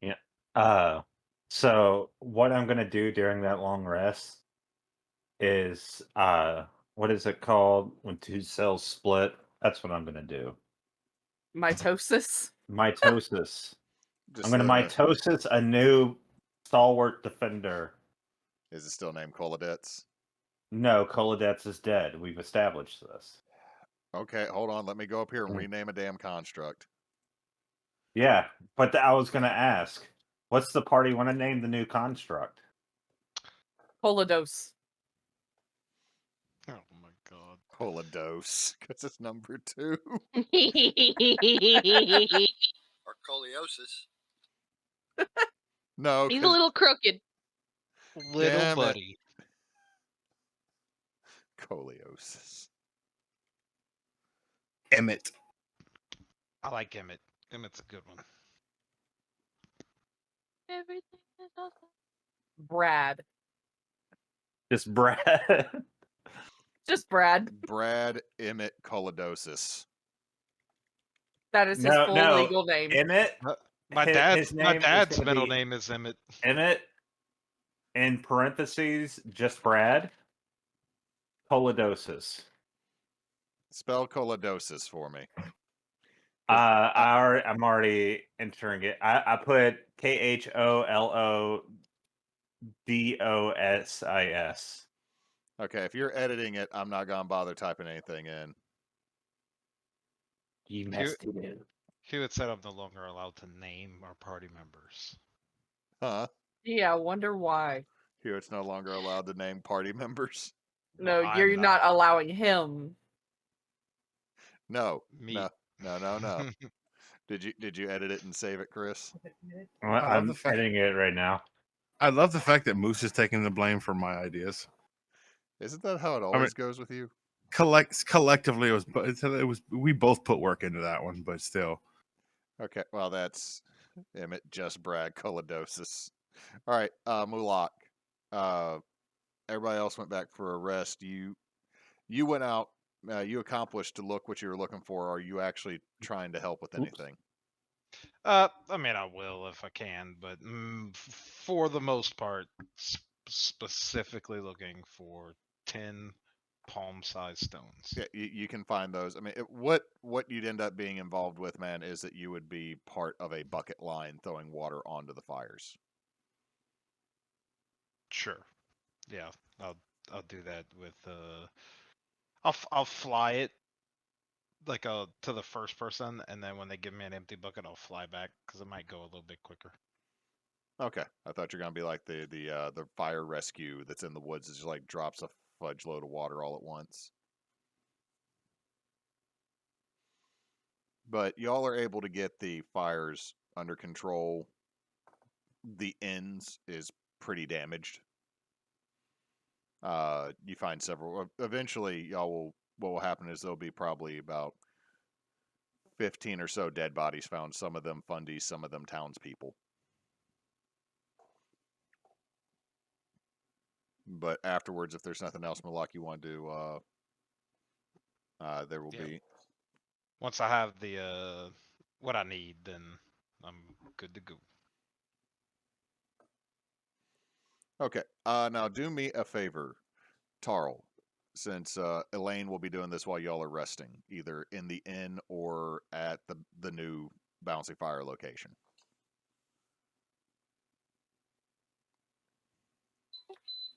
Yeah. So what I'm gonna do during that long rest is what is it called when two cells split? That's what I'm gonna do. Mitosis. Mitosis. Just I'm gonna mitosis a new stalwart defender. Is it still named Kolodets? No, Kolodets is dead. We've established this. Okay, hold on. Let me go up here and rename a damn construct. Yeah, but I was gonna ask, what's the party want to name the new construct? Holodos. Oh my god. Kolodos, because it's number 2. Or scoliosis. No, He's a 'cause- little crooked. Little Damn it. buddy. Scoliosis. Emmett. I like Emmett. Emmett's a good one. Everything is awesome. Brad. Just Brad. Just Brad. Brad Emmett Kolodosis. That is his No, full no. legal name. Emmett. My his name is dad's gonna middle be name is Emmett. Emmett. In parentheses, just Brad. Kolodosis. Spell Kolodosis for me. I'm already entering it. I put KHOLODOSIS. Okay, if you're editing it, I'm not gonna bother typing anything in. You messed it in. He would said I'm no longer allowed to name our party members. Huh? Yeah, I wonder why. Here it's no longer allowed to name party members. No, I'm you're not allowing him. No. Me. No. Did you edit it and save it, Chris? love I'm the fact- editing it right now. I love the fact that Moose is taking the blame for my ideas. Isn't that how it always goes with you? Collectively, it was we both put work into that one, but still. Okay, well that's Emmett, just Brad, Kolodosis. All right, Mulak. Everybody else went back for a rest. You went out. You accomplished to look what you were looking for. Are you actually trying to help with anything? I mean, I will if I can, but for the most part, specifically looking for 10 palm-sized stones. Yeah, you can find those. I mean, what you'd end up being involved with, man, is that you would be part of a bucket line throwing water onto the fires. Sure. Yeah, I'll do that with I'll fly it like to the first person, and then when they give me an empty bucket, I'll fly back because it might go a little bit quicker. Okay, I thought you're gonna be like the fire rescue that's in the woods. It just like drops a fudge load of water all at once. But y'all are able to get the fires under control. The ends is pretty damaged. You find several. Eventually, y'all will. What will happen is there'll be probably about 15 or so dead bodies found. Some of them fundies, some of them townspeople. But afterwards, if there's nothing else, Malak, you want to do, there will Yeah. be. Once I have the what I need, then I'm good to go. Okay. Now do me a favor, Tarl, since Elaine will be doing this while y'all are resting, either in the inn or at the new Bouncy Fire location.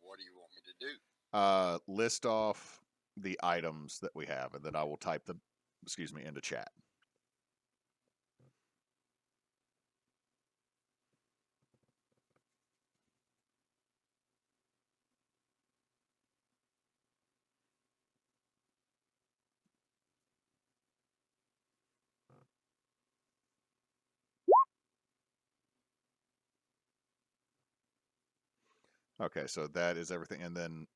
What do you want me to do? List off the items that we have, and then I will type them, into chat. Okay, so that is everything, and then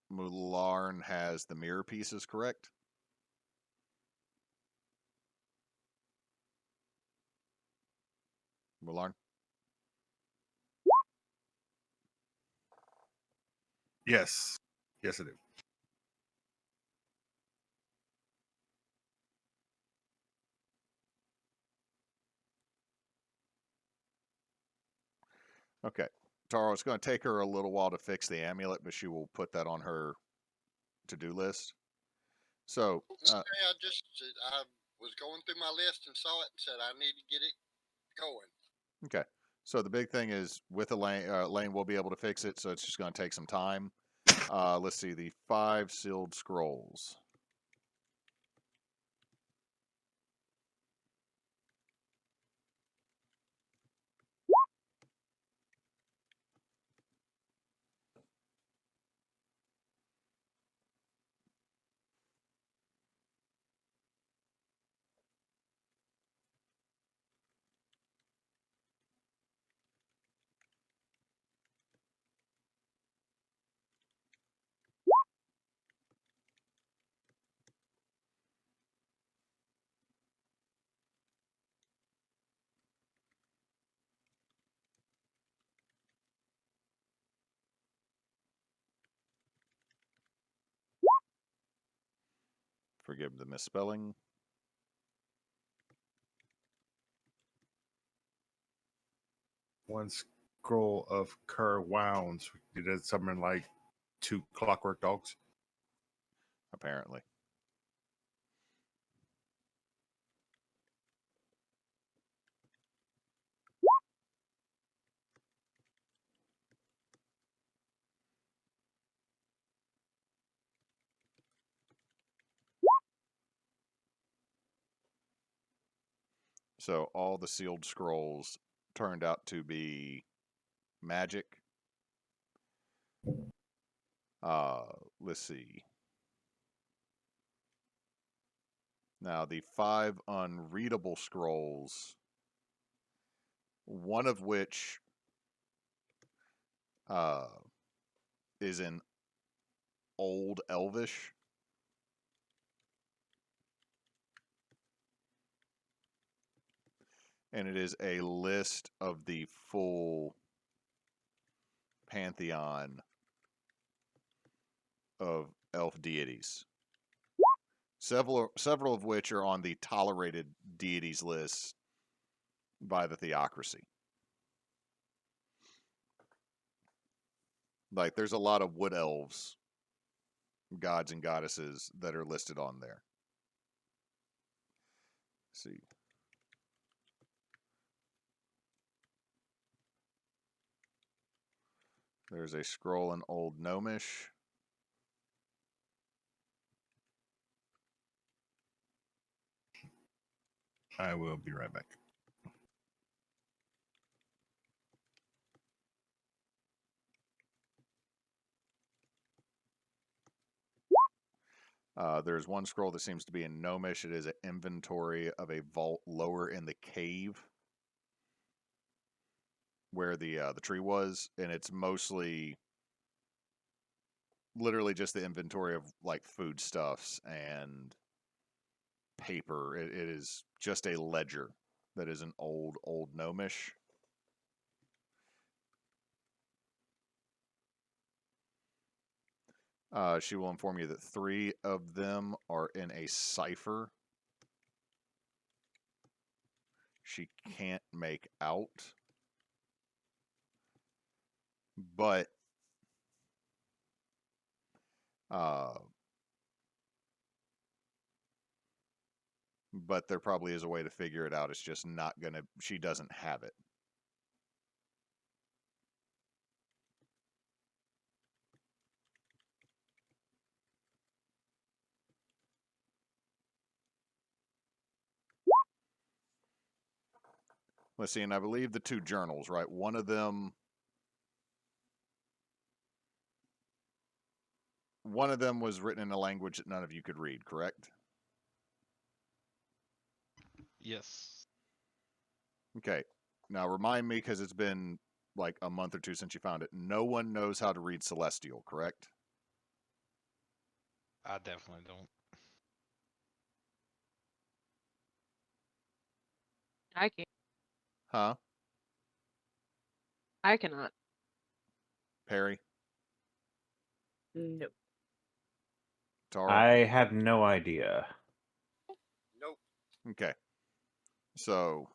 Mularn has the mirror pieces, correct? Mularn? Yes. Yes, I do. Okay. Taro, it's going to take her a little while to fix the amulet, but she will put that on her to-do list. So, Okay, I was going through my list and saw it and said I need to get it going. okay. So the big thing is with Elaine, Elaine will be able to fix it, so it's just going to take some time. Let's see, the 5 sealed scrolls. Forgive the misspelling. One scroll of cur wounds. You did something like 2 clockwork dogs. Apparently. So all the sealed scrolls turned out to be magic. Let's see. Now the 5 unreadable scrolls, one of which is in Old Elvish. And it is a list of the full pantheon of elf deities. Several of which are on the tolerated deities list by the theocracy. Like, there's a lot of wood elves, gods and goddesses, that are listed on there. Let's see. There's a scroll in Old Gnomish. I will be right back. There's one scroll that seems to be in Gnomish. It is an inventory of a vault lower in the cave where the tree was, and it's mostly literally just the inventory of like foodstuffs and paper. It is just a ledger that is an old Gnomish. She will inform you that 3 of them are in a cipher. She can't make out. But there probably is a way to figure it out. It's just not gonna, she doesn't have it. Let's see, and I believe the 2 journals, right? One of them was written in a language that none of you could read, correct? Yes. Okay. Now remind me, because it's been like a month or 2 since you found it. No one knows how to read Celestial, correct? I definitely don't. I can't. Huh? I cannot. Perry? Nope. Tarl? I have no idea. Nope. Okay. So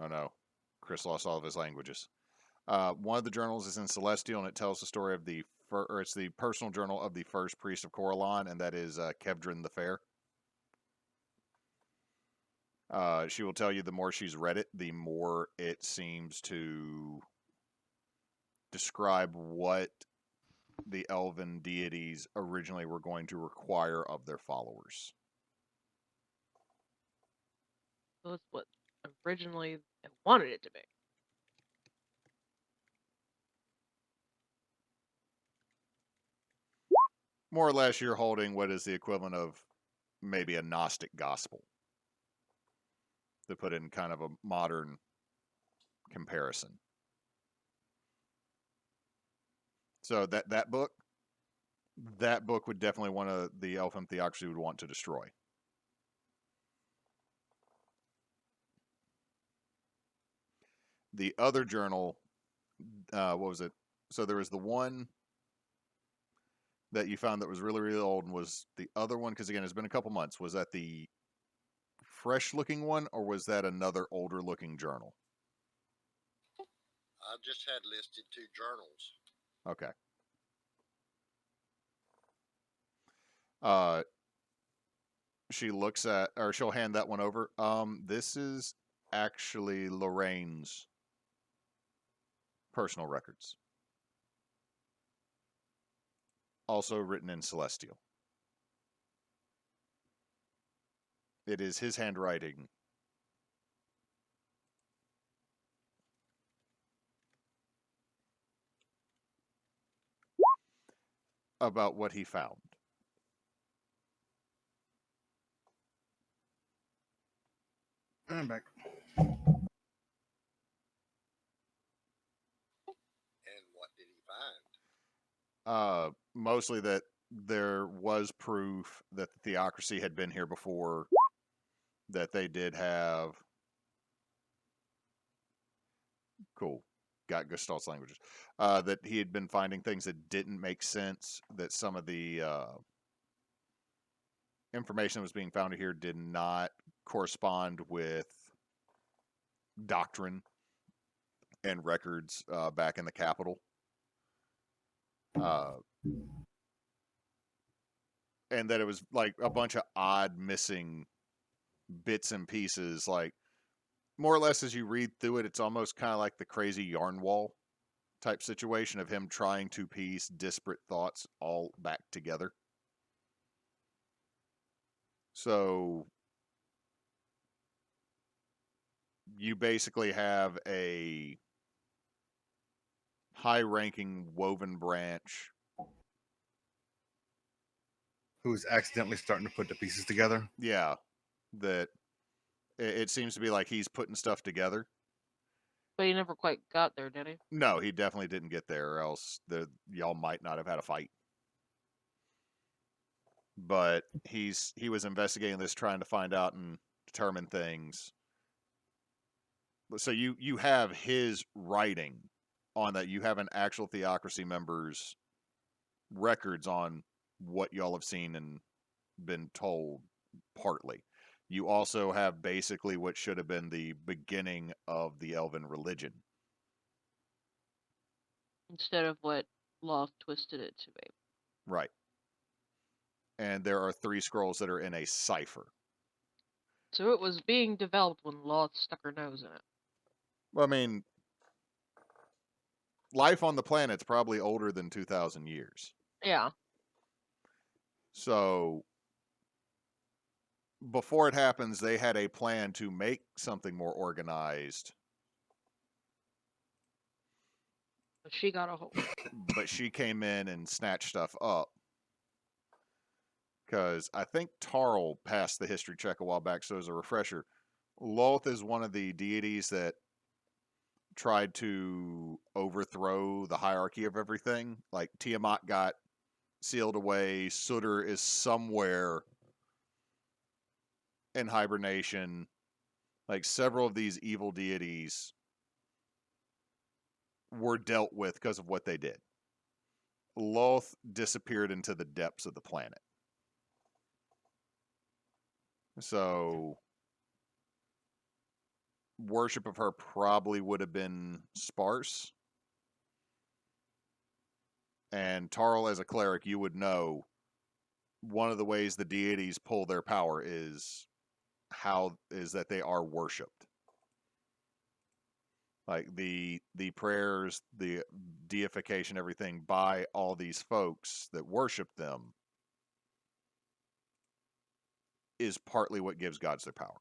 oh no, Chris lost all of his languages. One of the journals is in Celestial, and it tells the story of it's the personal journal of the first priest of Coralon, and that is Kevdrin the Fair. She will tell you the more she's read it, the more it seems to describe what the elven deities originally were going to require of their followers. So it's what originally I wanted it to be. More or less, you're holding what is the equivalent of maybe a Gnostic gospel, to put in kind of a modern comparison. So that book would definitely one of the Elfin Theocracy would want to destroy. The other journal, what was it? So there was the one that you found that was really, really old, and was the other one, because again, it's been a couple months. Was that the fresh looking one, or was that another older looking journal? I just had listed 2 journals. Okay. She looks at, or she'll hand that one over. This is actually Lorraine's personal records. Also written in Celestial. It is his handwriting. About what he found. I'm back. And what did he find? Mostly that there was proof that the Theocracy had been here before, that they did have... Cool. Got Gestalt's languages. That he had been finding things that didn't make sense, that some of the information that was being found here did not correspond with doctrine and records back in the capital. And that it was like a bunch of odd missing bits and pieces, like more or less as you read through it, it's almost kind of like the crazy yarn wall type situation of him trying to piece disparate thoughts all back together. So you basically have a high-ranking woven branch. Who's accidentally starting to put the pieces together? Yeah, that it seems to be like he's putting stuff together. But he never quite got there, did he? No, he definitely didn't get there, or else y'all might not have had a fight. But he was investigating this, trying to find out and determine things. So you have his writing on that. You have an actual Theocracy member's records on what y'all have seen and been told partly. You also have basically what should have been the beginning of the Elven religion. Instead of what Loth twisted it to be. Right. And there are 3 scrolls that are in a cipher. So it was being developed when Loth stuck her nose in it. Well, I mean, life on the planet's probably older than 2,000 years. Yeah. So before it happens, they had a plan to make something more organized. But she got a hold. But she came in and snatched stuff up. Because I think Tarl passed the history check a while back, so as a refresher, Loth is one of the deities that tried to overthrow the hierarchy of everything. Like Tiamat got sealed away, Sutter is somewhere in hibernation. Like several of these evil deities were dealt with because of what they did. Loth disappeared into the depths of the planet. So worship of her probably would have been sparse. And Tarl, as a cleric, you would know one of the ways the deities pull their power is that they are worshipped. Like the prayers, the deification, everything by all these folks that worship them is partly what gives gods their power.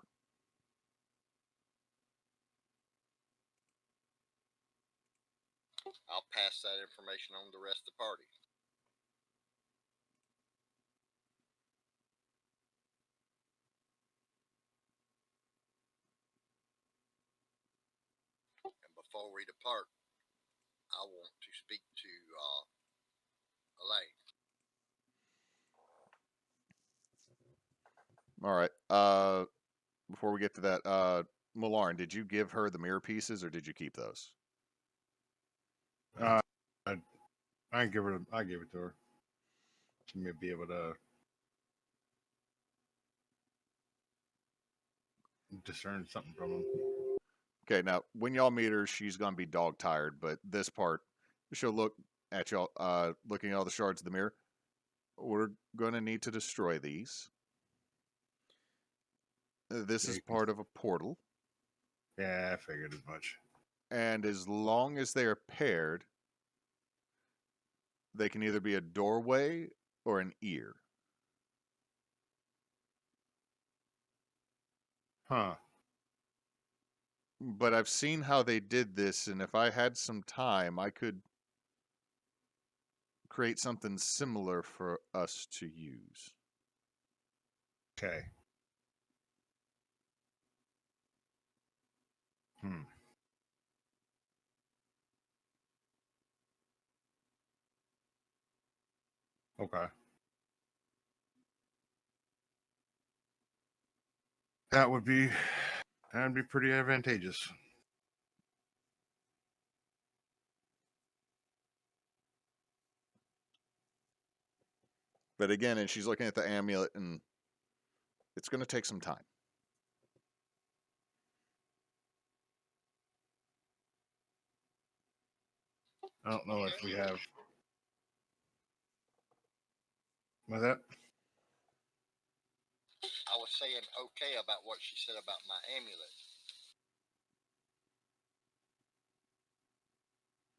I'll pass that information on to the rest of the party. And before we depart, I want to speak to Elaine. All right. Before we get to that, Mularn, did you give her the mirror pieces or did you keep those? I gave it to her. She may be able to discern something from them. Okay, now when y'all meet her, she's gonna be dog tired, but this part, she'll look at y'all, looking at all the shards of the mirror. We're gonna need to destroy these. This is part of a portal. Yeah, I figured as much. And as long as they are paired, they can either be a doorway or an ear. Huh. But I've seen how they did this, and if I had some time, I could create something similar for us to use. Okay. Okay. That'd be pretty advantageous. But again, and she's looking at the amulet, and it's going to take some time. I don't know if we have. What's that? I was saying okay about what she said about my amulet.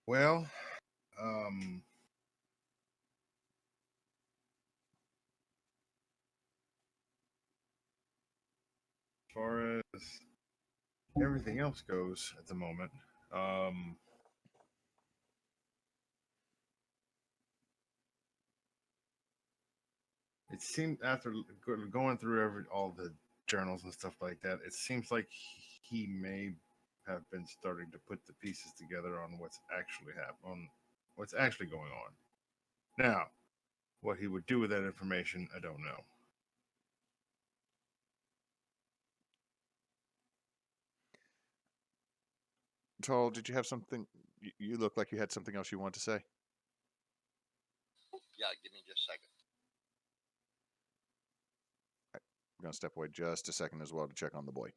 Well, as far as everything else goes at the moment, it seemed after going through all the journals and stuff like that, it seems like he may have been starting to put the pieces together on what's actually what's actually going on. Now, what he would do with that information, I don't know. Tarl, did you have something? You look like you had something else you want to say. Yeah, give me just a second. I'm gonna step away just a second as well to check on the boy.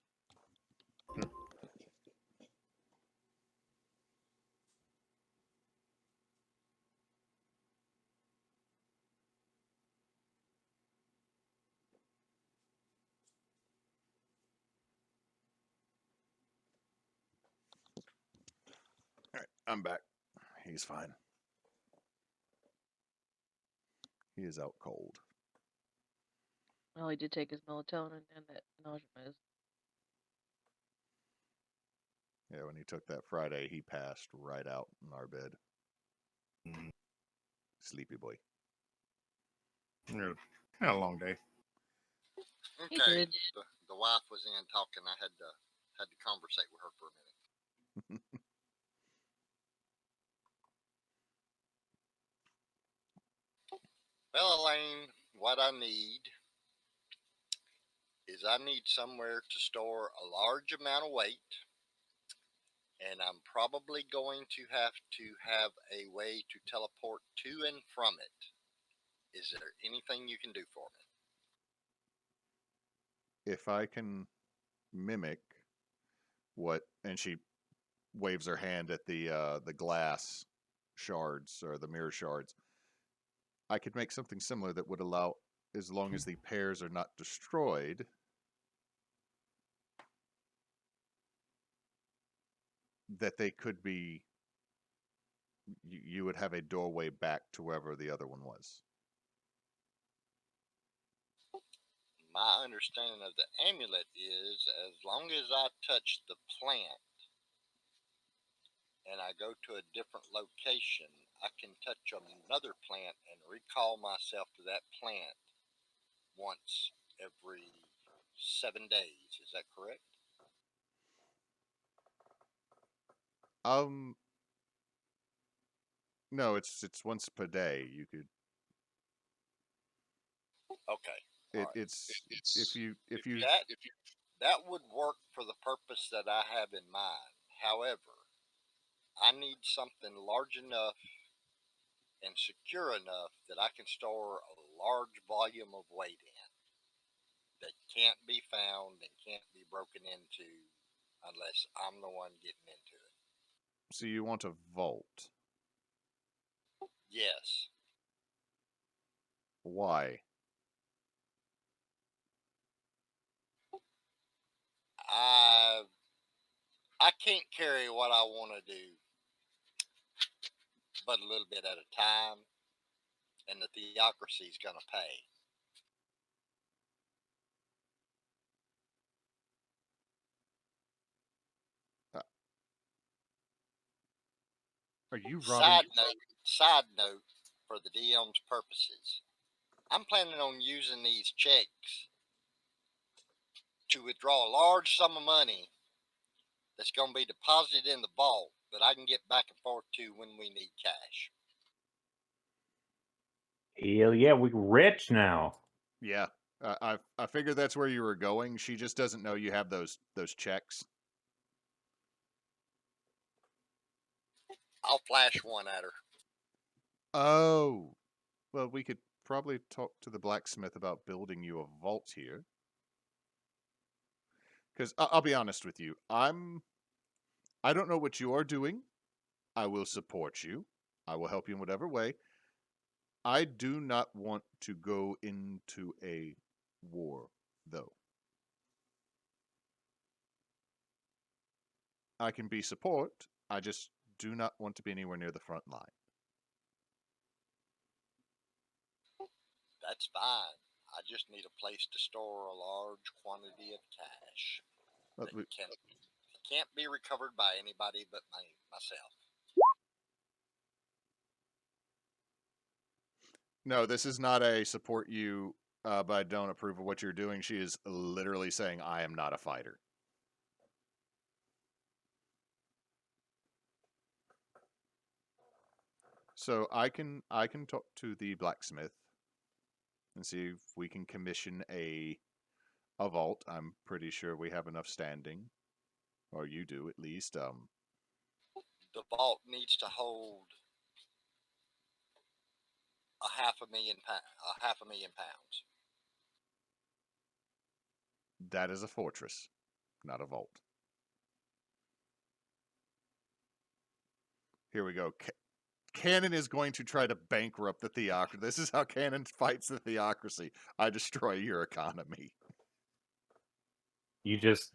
All right, I'm back. He's fine. He is out cold. Well, he did take his melatonin and that nausea meds. Yeah, when he took that Friday, he passed right out in our bed. Sleepy boy. Had a long day. He Okay, did. the wife was in talking. I had to conversate with her for a minute. Well, Elaine, what I need is I need somewhere to store a large amount of weight, and I'm probably going to have a way to teleport to and from it. Is there anything you can do for me? If I can mimic what, and she waves her hand at the glass shards or the mirror shards, I could make something similar that would allow, as long as the pairs are not destroyed, that they could be, you would have a doorway back to wherever the other one was. My understanding of the amulet is as long as I touch the plant and I go to a different location, I can touch another plant and recall myself to that plant once every 7 days. Is that correct? No, it's once per day. You could. Okay. It's if you That would work for the purpose that I have in mind. However, I need something large enough and secure enough that I can store a large volume of weight in that can't be found and can't be broken into unless I'm the one getting into it. so you want a vault. Yes. Why? I can't carry what I want to do but a little bit at a time, and the theocracy is going to pay. Are you robbing? Side note for the DM's purposes. I'm planning on using these checks to withdraw a large sum of money that's going to be deposited in the vault that I can get back and forth to when we need cash. Hell yeah, we're rich now. Yeah, I figured that's where you were going. She just doesn't know you have those checks. I'll flash one at her. Oh, well, we could probably talk to the blacksmith about building you a vault here. Because I'll be honest with you, I don't know what you are doing. I will support you. I will help you in whatever way. I do not want to go into a war, though. I can be support. I just do not want to be anywhere near the front line. That's fine. I just need a place to store a large quantity of cash that can't be recovered by anybody but myself. No, this is not a support you but I don't approve of what you're doing. She is literally saying, I am not a fighter. So I can talk to the blacksmith and see if we can commission a vault. I'm pretty sure we have enough standing, or you do at least. The vault needs to hold a half a million pounds. That is a fortress, not a vault. Here we go. Cannon is going to try to bankrupt the theocracy. This is how Cannon fights the theocracy. I destroy your economy. You just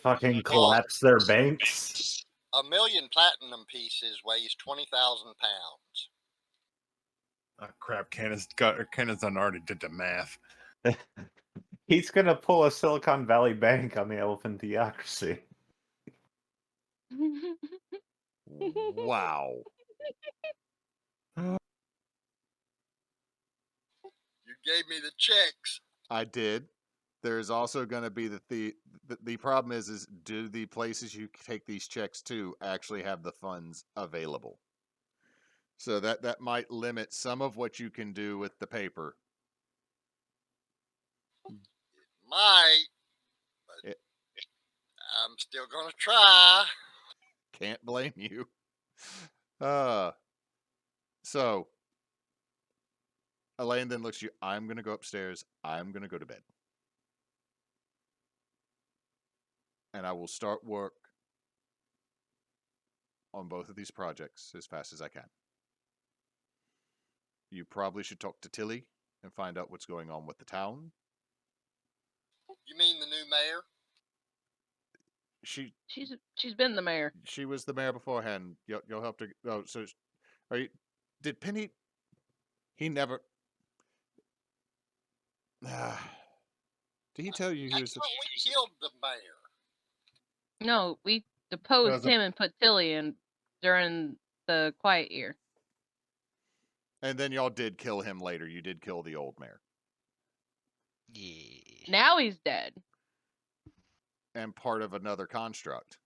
fucking Well, collapse their banks. A million platinum pieces weighs 20,000 pounds. Oh, crap, Cannon's done already did the math. He's gonna pull a Silicon Valley Bank on the elephant theocracy. Wow. You gave me the checks. I did. There's also going to be the problem is do the places you take these checks to actually have the funds available? So that might limit some of what you can do with the paper. Might, but I'm still gonna try. Can't blame you. So Elaine then looks at you. I'm going to go upstairs. I'm going to go to bed. And I will start work on both of these projects as fast as I can. You probably should talk to Tilly and find out what's going on with the town. You mean the new mayor? She's been the mayor. She was the mayor beforehand. You'll help to. Oh, so are you? Did Penny? He never. Did he tell you he was? I thought we killed the mayor. No, we deposed the- him and put Tilly in during the quiet year. And then y'all did kill him later. You did kill the old mayor. Yeah. Now he's dead. And part of another construct.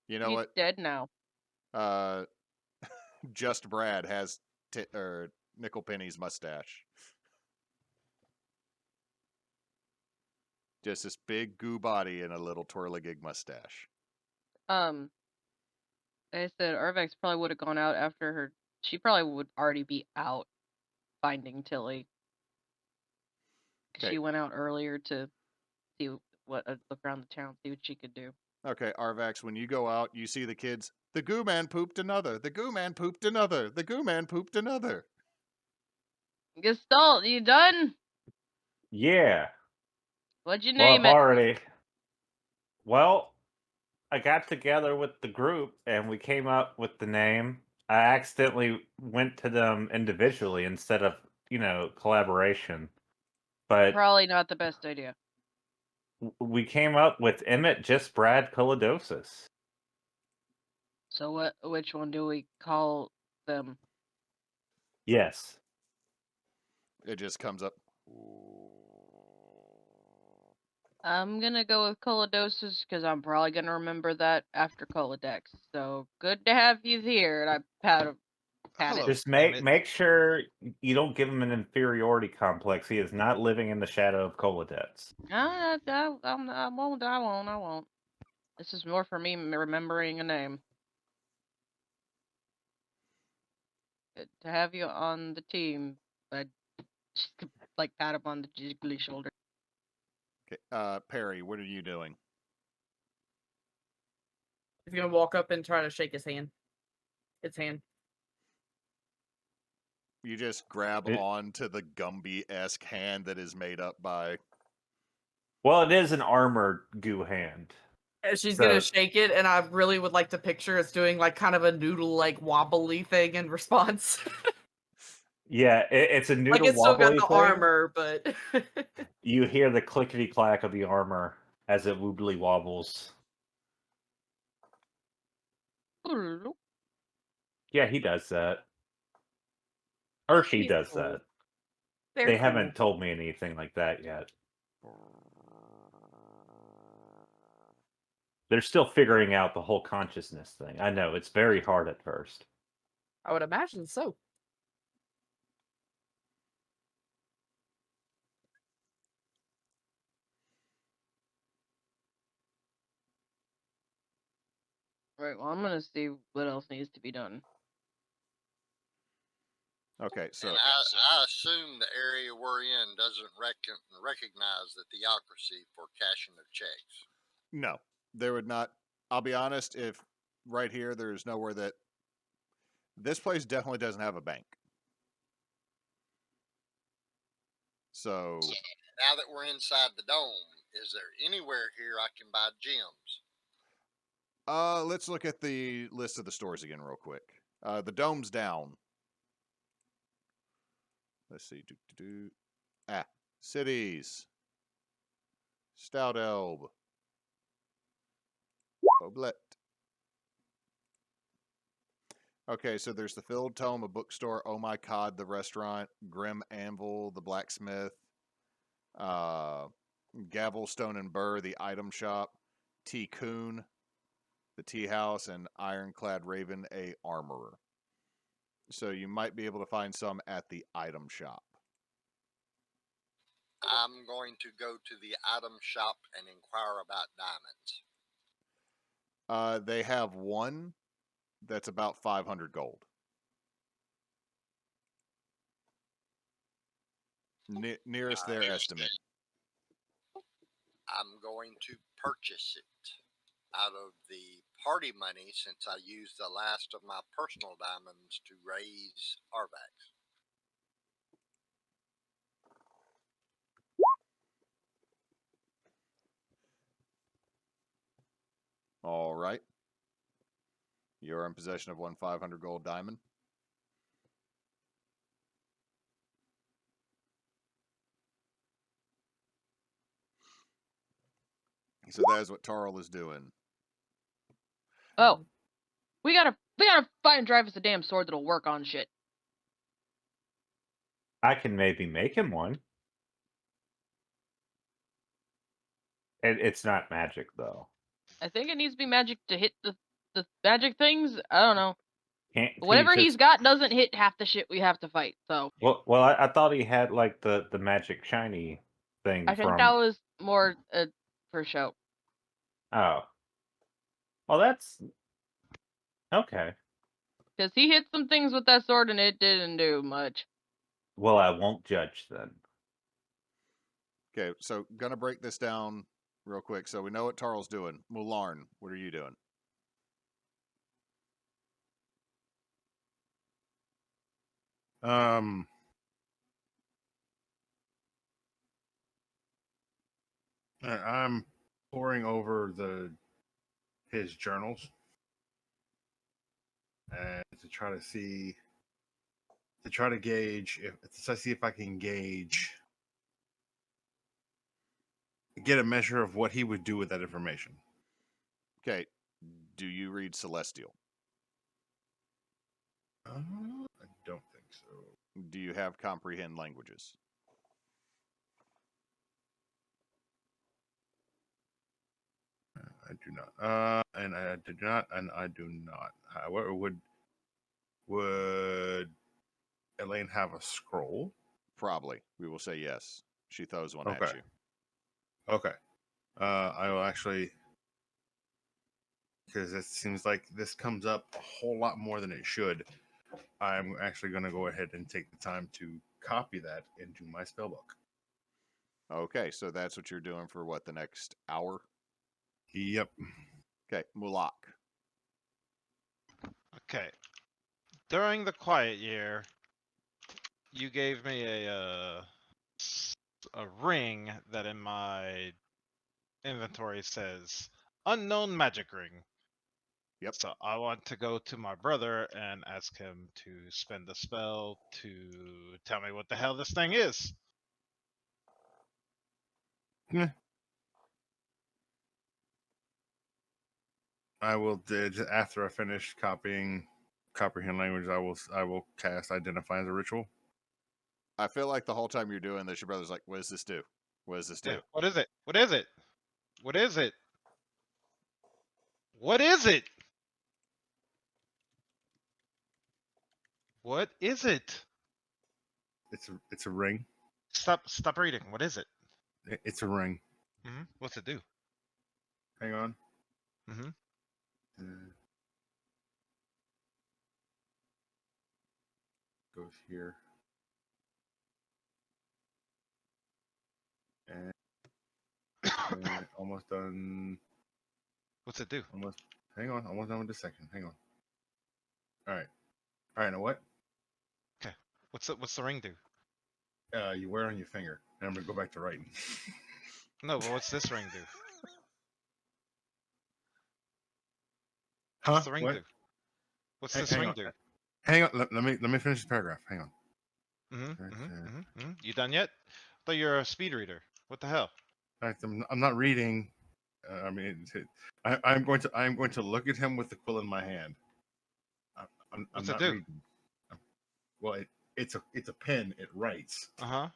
You know He's what? dead now. Just Brad has Nickel Penny's mustache. Just this big goo body and a little twirligig mustache. Like I said, Arvax probably would have gone out after her. She probably would already be out finding Tilly. Okay. She went out earlier to see what look around the town, see what she could do. Okay, Arvax, when you go out, you see the kids. The goo man pooped another. The goo man pooped another. The goo man pooped another. Gestalt, you done? Yeah. What'd you Well, name I've it? already. Well, I got together with the group and we came up with the name. I accidentally went to them individually instead of, collaboration. But Probably not the best idea. we came up with Emmett, Just Brad, Colidosis. So which one do we call them? Yes. It just comes up. I'm gonna go with Colidosis because I'm probably gonna remember that after Colodex. So good to have you here. And I pat it. Hello, Just Emmett. make sure you don't give him an inferiority complex. He is not living in the shadow of Colodex. I won't. This is more for me remembering a name. Good to have you on the team. I just like pat him on the jiggly shoulder. Okay, Perry, what are you doing? He's gonna walk up and try to shake his hand. Its hand. You just grab onto the Gumby-esque hand that is made up by... Well, it is an armored goo hand. She's gonna shake it, and I really would like to picture it's doing like kind of a noodle like wobbly thing in response. Yeah, it's a noodle like it's still got wobbly the thing. armor, but You hear the clickety clack of the armor as it woobly wobbles. Yeah, he does that. Hershey He's does cool. that. They're They cool. haven't told me anything like that yet. They're still figuring out the whole consciousness thing. I know, it's very hard at first. I would imagine so. Right. Well, I'm gonna see what else needs to be done. Okay, so And I assume the area we're in doesn't recognize the theocracy for cashing of checks. no, there would not. I'll be honest. If right here, there's nowhere that this place definitely doesn't have a bank. So Now that we're inside the dome, is there anywhere here I can buy gems? let's look at the list of the stores again real quick. The dome's down. Let's see. Cities. Stout Elb. Boblet. Okay, so there's the Filled Tome, a bookstore, Oh My Cod, the restaurant, Grim Anvil, the blacksmith, Gavel, Stone and Burr, the item shop, T. Coon, the tea house, and Ironclad Raven, a armorer. So you might be able to find some at the item shop. I'm going to go to the item shop and inquire about diamonds. They have one that's about 500 gold. Nearest their estimate. I'm going to purchase it out of the party money since I used the last of my personal diamonds to raise Arvax. All right. You're in possession of one 500 gold diamond. So that is what Tarl is doing. Oh, we gotta find and drive us a damn sword that'll work on shit. I can maybe make him one. It's not magic, though. I think it needs to be magic to hit the magic things. I don't know. Can't he Whatever he's just... got doesn't hit half the shit we have to fight. So Well, I thought he had, like, the magic shiny thing I think from... that was more for show. Oh. Well, that's... Okay. Because he hit some things with that sword and it didn't do much. Well, I won't judge then. Okay, so gonna break this down real quick. So we know what Tarl's doing. Mularn, what are you doing? I'm poring over his journals and to try to gauge if I can get a measure of what he would do with that information. Okay, do you read Celestial? I don't think so. Do you have comprehend languages? I do not. And I did not, and I do not. However, would Elaine have a scroll? Probably. We will say yes. She throws one at Okay. you. Okay. I will actually, because it seems like this comes up a whole lot more than it should. I'm actually going to go ahead and take the time to copy that into my spellbook. Okay, so that's what you're doing for what, the next hour? Yep. Okay, Mulak. Okay. During the quiet year, you gave me a ring that in my inventory says unknown magic ring. Yep. So I want to go to my brother and ask him to spend the spell to tell me what the hell this thing is. Yeah. I will after I finish copying comprehend language. I will cast identify as a ritual. I feel like the whole time you're doing this, your brother's like, "What does this do? What does this do?" Yeah. What is it? What is it? What is it? What is it? What is it? It's a ring. Stop reading. What is it? It's a ring. What's it do? Hang on. Mm-hmm. Goes here. And almost done. What's it do? Almost. Hang on. Almost done with this section. Hang on. All right. All right. Now what? Okay. What's the ring do? You wear it on your finger. And I'm gonna go back to writing. No, but what's this ring do? Huh? What's the ring What? do? What's Hang- this hang ring on. do? Hang on. Let me finish this paragraph. Hang on. You done yet? I thought you're a speed reader. What the hell? In fact, I'm not reading. I mean, I'm going to look at him with the quill in my hand. I'm What's it not do? reading. Well, it's a pen. It writes, Uh-huh.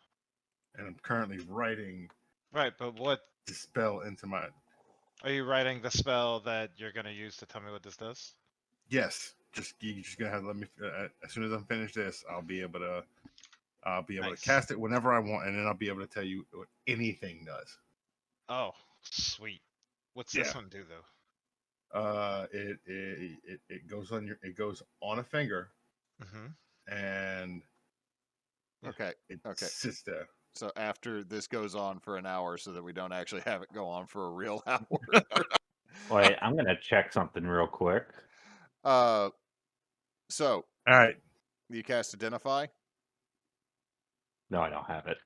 and I'm currently writing Right, but what the spell into my. are you writing the spell that you're gonna use to tell me what this does? Yes, you're just gonna have to let me. As soon as I'm finished this, I'll be able to Nice. cast it whenever I want, and then I'll be able to tell you what anything does. Oh, sweet. What's this one do though? It goes on a finger, and Okay. it Okay. sits there. So after this goes on for an hour, so that we don't actually have it go on for a real hour. Wait, I'm gonna check something real quick. So All right. you cast Identify. No, I don't have it.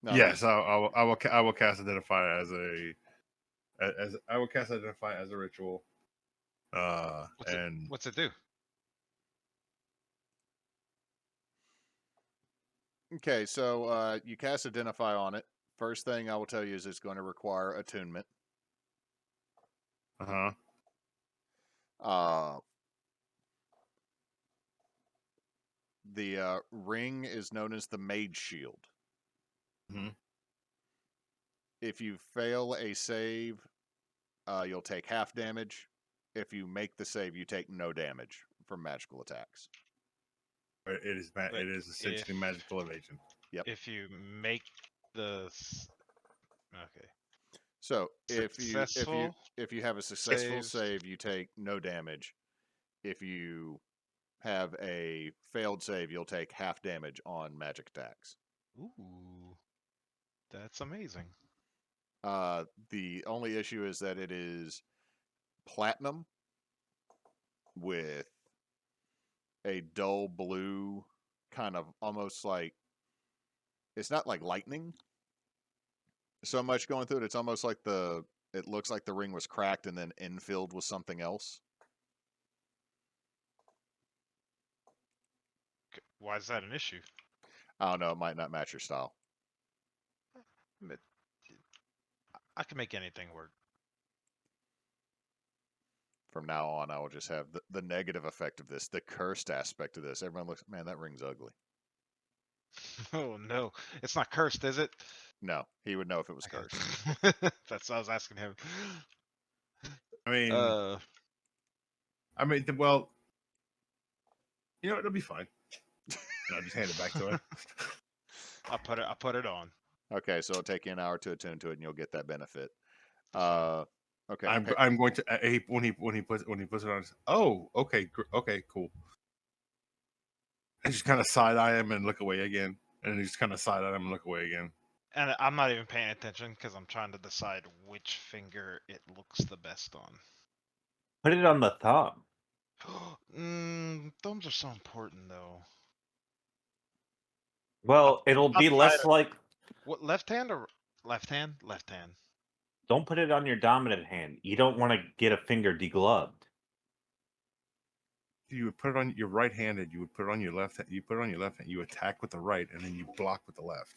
No, Yes, I will cast Identify as I will cast Identify as a ritual. What's it do? Okay, so you cast Identify on it. First thing I will tell you is it's going to require attunement. The ring is known as the Mage Shield. If you fail a save, you'll take half damage. If you make the save, you take no damage from magical attacks. It is essentially magical evasion. Yep. If you make the okay. So if Successful you have a successful saves. save, you take no damage. If you have a failed save, you'll take half damage on magic attacks. Ooh, that's amazing. The only issue is that it is platinum with a dull blue, kind of almost like, it's not like lightning so much going through it. It's almost like it looks like the ring was cracked and then infilled with something else. Why is that an issue? I don't know. It might not match your style. I can make anything work. From now on, I will just have the negative effect of this, the cursed aspect of this. Everyone looks, man, that ring's ugly. Oh no, it's not cursed, is it? No, he would know if it was cursed. That's what I was asking him. I mean, well, you know, it'll be fine. And I'll just hand it back to him. I'll put it on. Okay, so it'll take you an hour to attune to it, and you'll get that benefit. Okay. I'm going to when he puts it on. Oh, okay, cool. I just kind of side eye him and look away again, and he just kind of side eye him and look away again. And I'm not even paying attention because I'm trying to decide which finger it looks the best on. Put it on the thumb. Thumbs are so important though. Well, it'll be less like. What, left hand or left hand? Left hand. Don't put it on your dominant hand. You don't want to get a finger degloved. You would put it on your right-handed. You would put it on your left hand. You put it on your left hand. You attack with the right, and then you block with the left.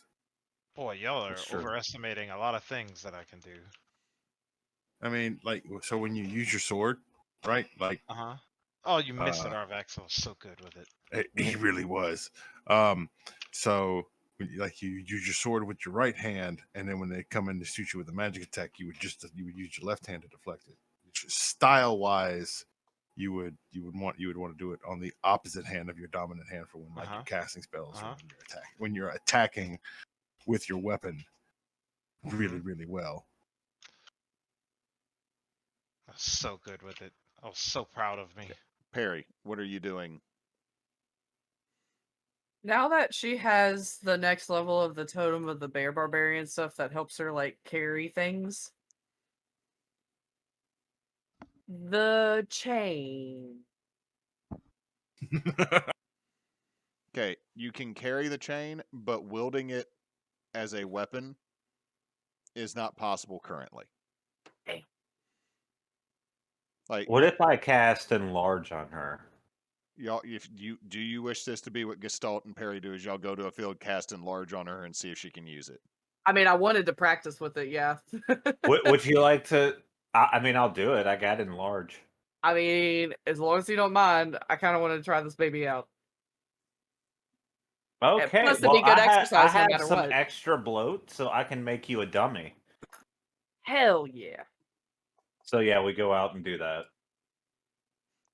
Boy, y'all are That's true. overestimating a lot of things that I can do. I mean, like, so when you use your sword, right? Like, Oh, you missed it, Arvax. I was so good with it. He really was. So like you use your sword with your right hand, and then when they come in to shoot you with a magic attack, you would use your left hand to deflect it. Style wise, you would want to do it on the opposite hand of your dominant hand for when like you're casting spells or when you're attacking with your weapon really, really well. I was so good with it. I was so proud of me. Perry, what are you doing? Now that she has the next level of the totem of the bear barbarian stuff that helps her like carry things. The chain. Okay, you can carry the chain, but wielding it as a weapon is not possible currently. Like, What if I cast enlarge on her? y'all, if you wish this to be what Gestalt and Perry do? Is y'all go to a field, cast enlarge on her, and see if she can use it? I mean, I wanted to practice with it, yeah. Would you like to? I mean, I'll do it. I got enlarge. I mean, as long as you don't mind, I kind of want to try this baby out. Okay, plus it'd well, be good I exercise no have matter some what. extra bloat, so I can make you a dummy. Hell yeah. So yeah, we go out and do that.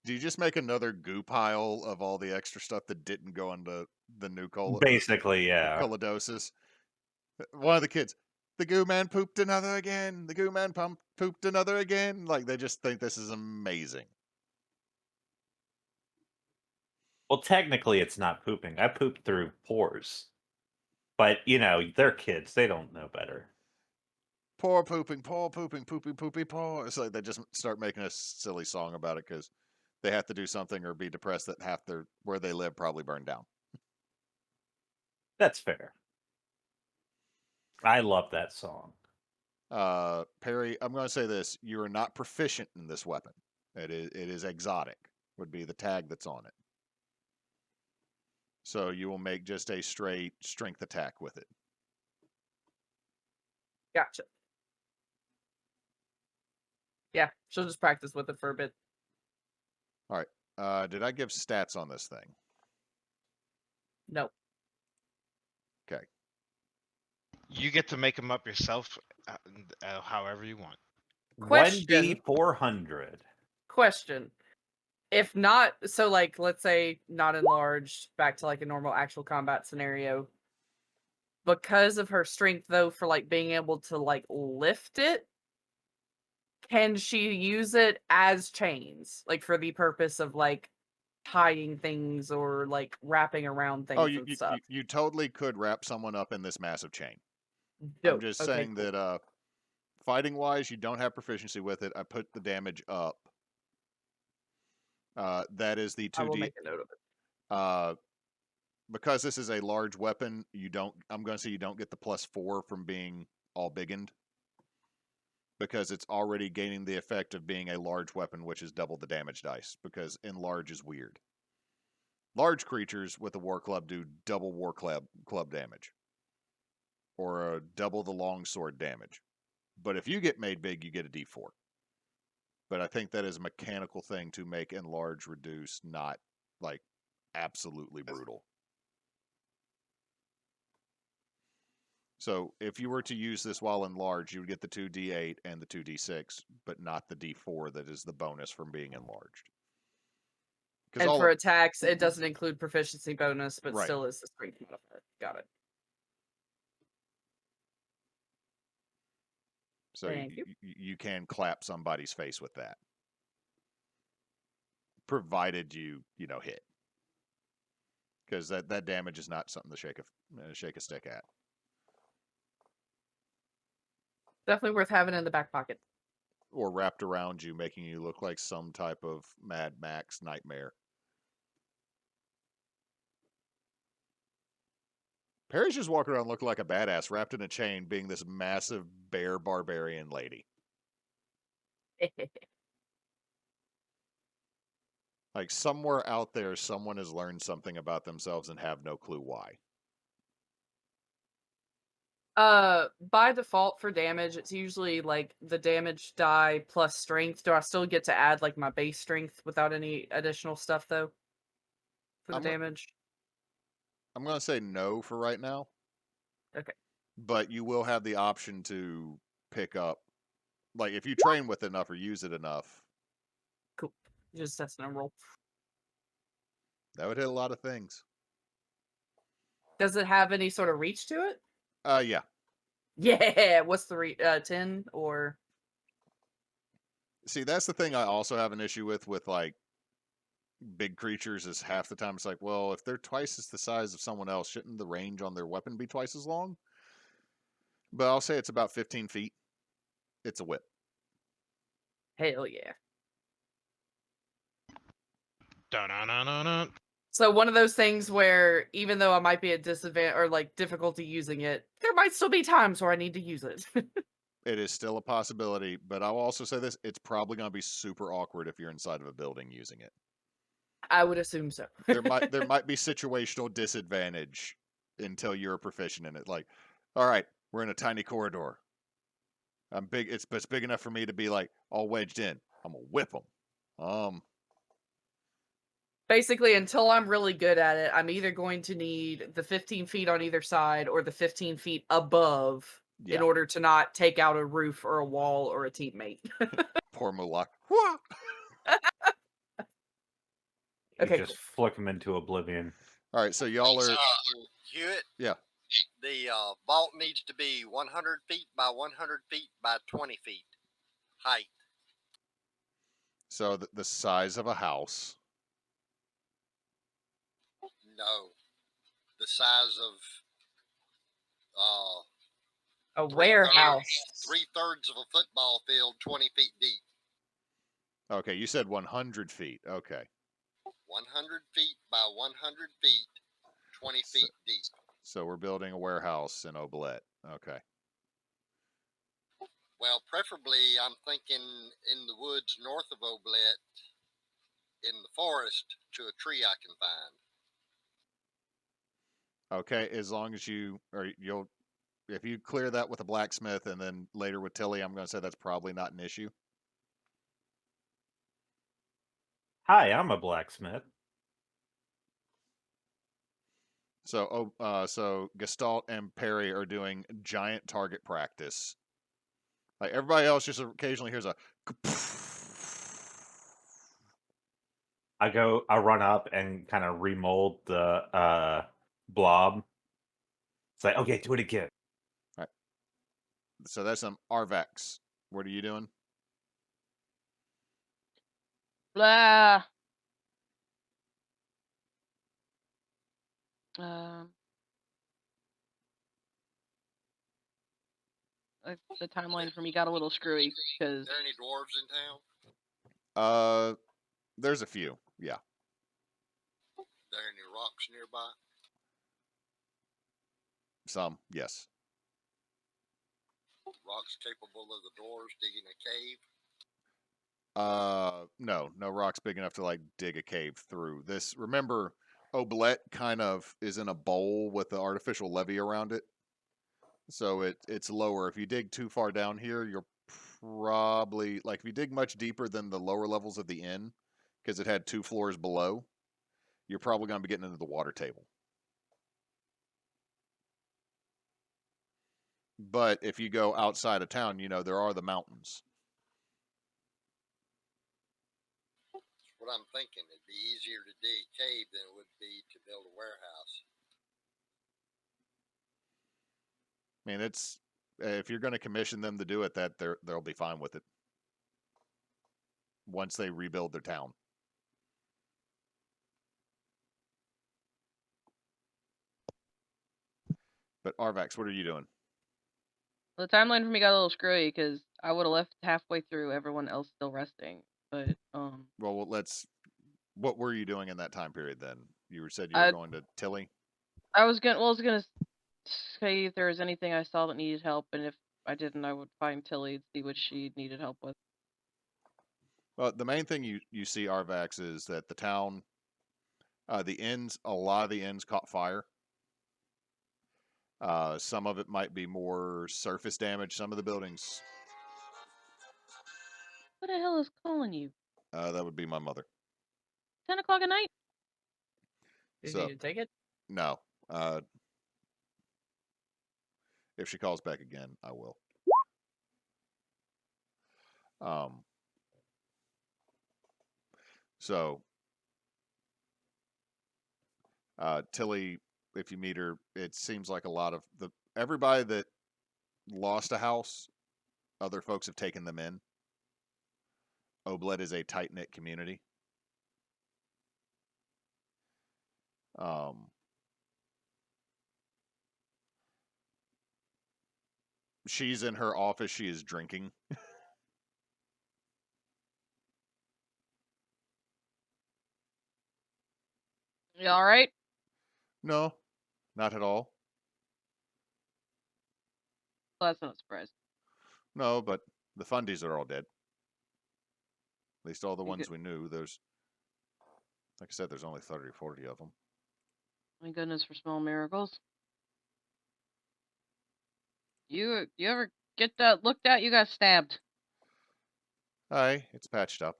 Do you just make another goo pile of all the extra stuff that didn't go into the new Basically, yeah. Colodosis? One of the kids, the goo man pooped another again. The goo man pooped another again. Like, they just think this is amazing. Well, technically, it's not pooping. I pooped through pores. But, you know, they're kids. They don't know better. Poor pooping, poopy, poor. It's like they just start making a silly song about it because they have to do something or be depressed that half their where they live probably burned down. That's fair. I love that song. Perry, I'm going to say this: you are not proficient in this weapon. It is exotic. Would be the tag that's on it. So you will make just a straight strength attack with it. Gotcha. Yeah, she'll just practice with it for a bit. All right. Did I give stats on this thing? No. Okay. You get to make them up yourself, however you want. Question. 1d400. Question. If not, so like, let's say not enlarged, back to like a normal actual combat scenario. Because of her strength, though, for like being able to like lift it, can she use it as chains, like for the purpose of like tying things or like wrapping around things and stuff? You totally could wrap someone up in this massive chain. Dope. I'm just Okay, saying cool. that fighting wise, you don't have proficiency with it. I put the damage up. That is the 2D. I will make a note of it. Because this is a large weapon, I'm going to say you don't get the +4 from being all biggened. Because it's already gaining the effect of being a large weapon, which is double the damage dice. Because enlarge is weird. Large creatures with a war club do double war club damage. Or double the longsword damage. But if you get made big, you get a d4. But I think that is a mechanical thing to make enlarge reduce, not like absolutely brutal. So if you were to use this while enlarged, you would get the 2d8 and the 2d6, but not the d4 that is the bonus from being enlarged. And for attacks, it doesn't include proficiency bonus, but Right. still is the strength modifier. Got it. So Thank you. you can clap somebody's face with that. Provided you hit. Because that damage is not something to shake a stick at. Definitely worth having in the back pocket. Or wrapped around you, making you look like some type of Mad Max nightmare. Perry's just walking around looking like a badass, wrapped in a chain, being this massive bear barbarian lady. Like somewhere out there, someone has learned something about themselves and have no clue why. By default for damage, it's usually like the damage die plus strength. Do I still get to add like my base strength without any additional stuff though? For the damage? I'm going to say no for right now. Okay. But you will have the option to pick up, like if you train with enough or use it enough, Cool. Just testing a roll. that would hit a lot of things. Does it have any sort of reach to it? Yeah. Yeah. What's the 10 or? See, that's the thing I also have an issue with like big creatures is half the time it's like, well, if they're twice as the size of someone else, shouldn't the range on their weapon be twice as long? But I'll say it's about 15 feet. It's a whip. Hell yeah. Dun-dun-dun-dun-dun. So one of those things where even though I might be at disadvantage or like difficulty using it, there might still be times where I need to use it. It is still a possibility, but I'll also say this, it's probably going to be super awkward if you're inside of a building using it. I would assume so. There might be situational disadvantage until you're proficient in it. Like, all right, we're in a tiny corridor. I'm big. It's big enough for me to be like all wedged in. I'm gonna whip them. Basically, until I'm really good at it, I'm either going to need the 15 feet on either side or the 15 feet above in Yeah. order to not take out a roof or a wall or a teammate. Poor Mulak. Wah! You Okay, just flick them into oblivion. All right, so y'all are. Hewitt, Yeah. the vault needs to be 100 feet by 100 feet by 20 feet height. So the size of a house. No, the size of a warehouse. 3/3 of a football field, 20 feet deep. Okay, you said 100 feet. Okay. 100 feet by 100 feet, 20 feet deep. So we're building a warehouse in Oblet. Okay. Well, preferably, I'm thinking in the woods north of Oblet, in the forest, to a tree I can find. Okay, as long as if you clear that with a blacksmith and then later with Tilly, I'm going to say that's probably not an issue. Hi, I'm a blacksmith. So Gestalt and Perry are doing giant target practice. Like everybody else just occasionally hears a. I run up and kind of remold the blob. It's like, okay, do it again. So that's some Arvax. What are you doing? Blah. The timeline for me got a little screwy because Is there any dwarves in town? There's a few. Yeah. Are there any rocks nearby? Some. Yes. Rocks capable of the dwarves digging a cave? No rocks big enough to like dig a cave through. This, remember, Oblet kind of is in a bowl with the artificial levee around it. So it's lower. If you dig too far down here, you're probably, like, if you dig much deeper than the lower levels of the inn, because it had 2 floors below, you're probably going to be getting into the water table. But if you go outside of town, there are the mountains. That's what I'm thinking. It'd be easier to dig a cave than it would be to build a warehouse. I mean, it's if you're going to commission them to do it, they'll be fine with it once they rebuild their town. But Arvax, what are you doing? the timeline for me got a little screwy because I would have left halfway through, everyone else still resting. But Well, what were you doing in that time period then? You said you were going to Tilly? I was gonna say if there was anything I saw that needed help, and if I didn't, I would find Tilly and see what she needed help with. Well, the main thing you see, Arvax, is that the town, a lot of the inns caught fire. Some of it might be more surface damage. Some of the buildings. What the hell is calling you? That would be my mother. 10 o'clock at night? Did So- you take it? No, If she calls back again, I will. So, Tilly, if you meet her, it seems like a lot of everybody that lost a house, other folks have taken them in. Oblet is a tight-knit community. She's in her office. She is drinking. You all right? No, not at all. Well, that's not a surprise. No, but the fundies are all dead. At least all the You ones get- we knew. There's, like I said, there's only 30 or 40 of them. My goodness, for small miracles. You ever get that looked at? You got stabbed. Aye, it's patched up.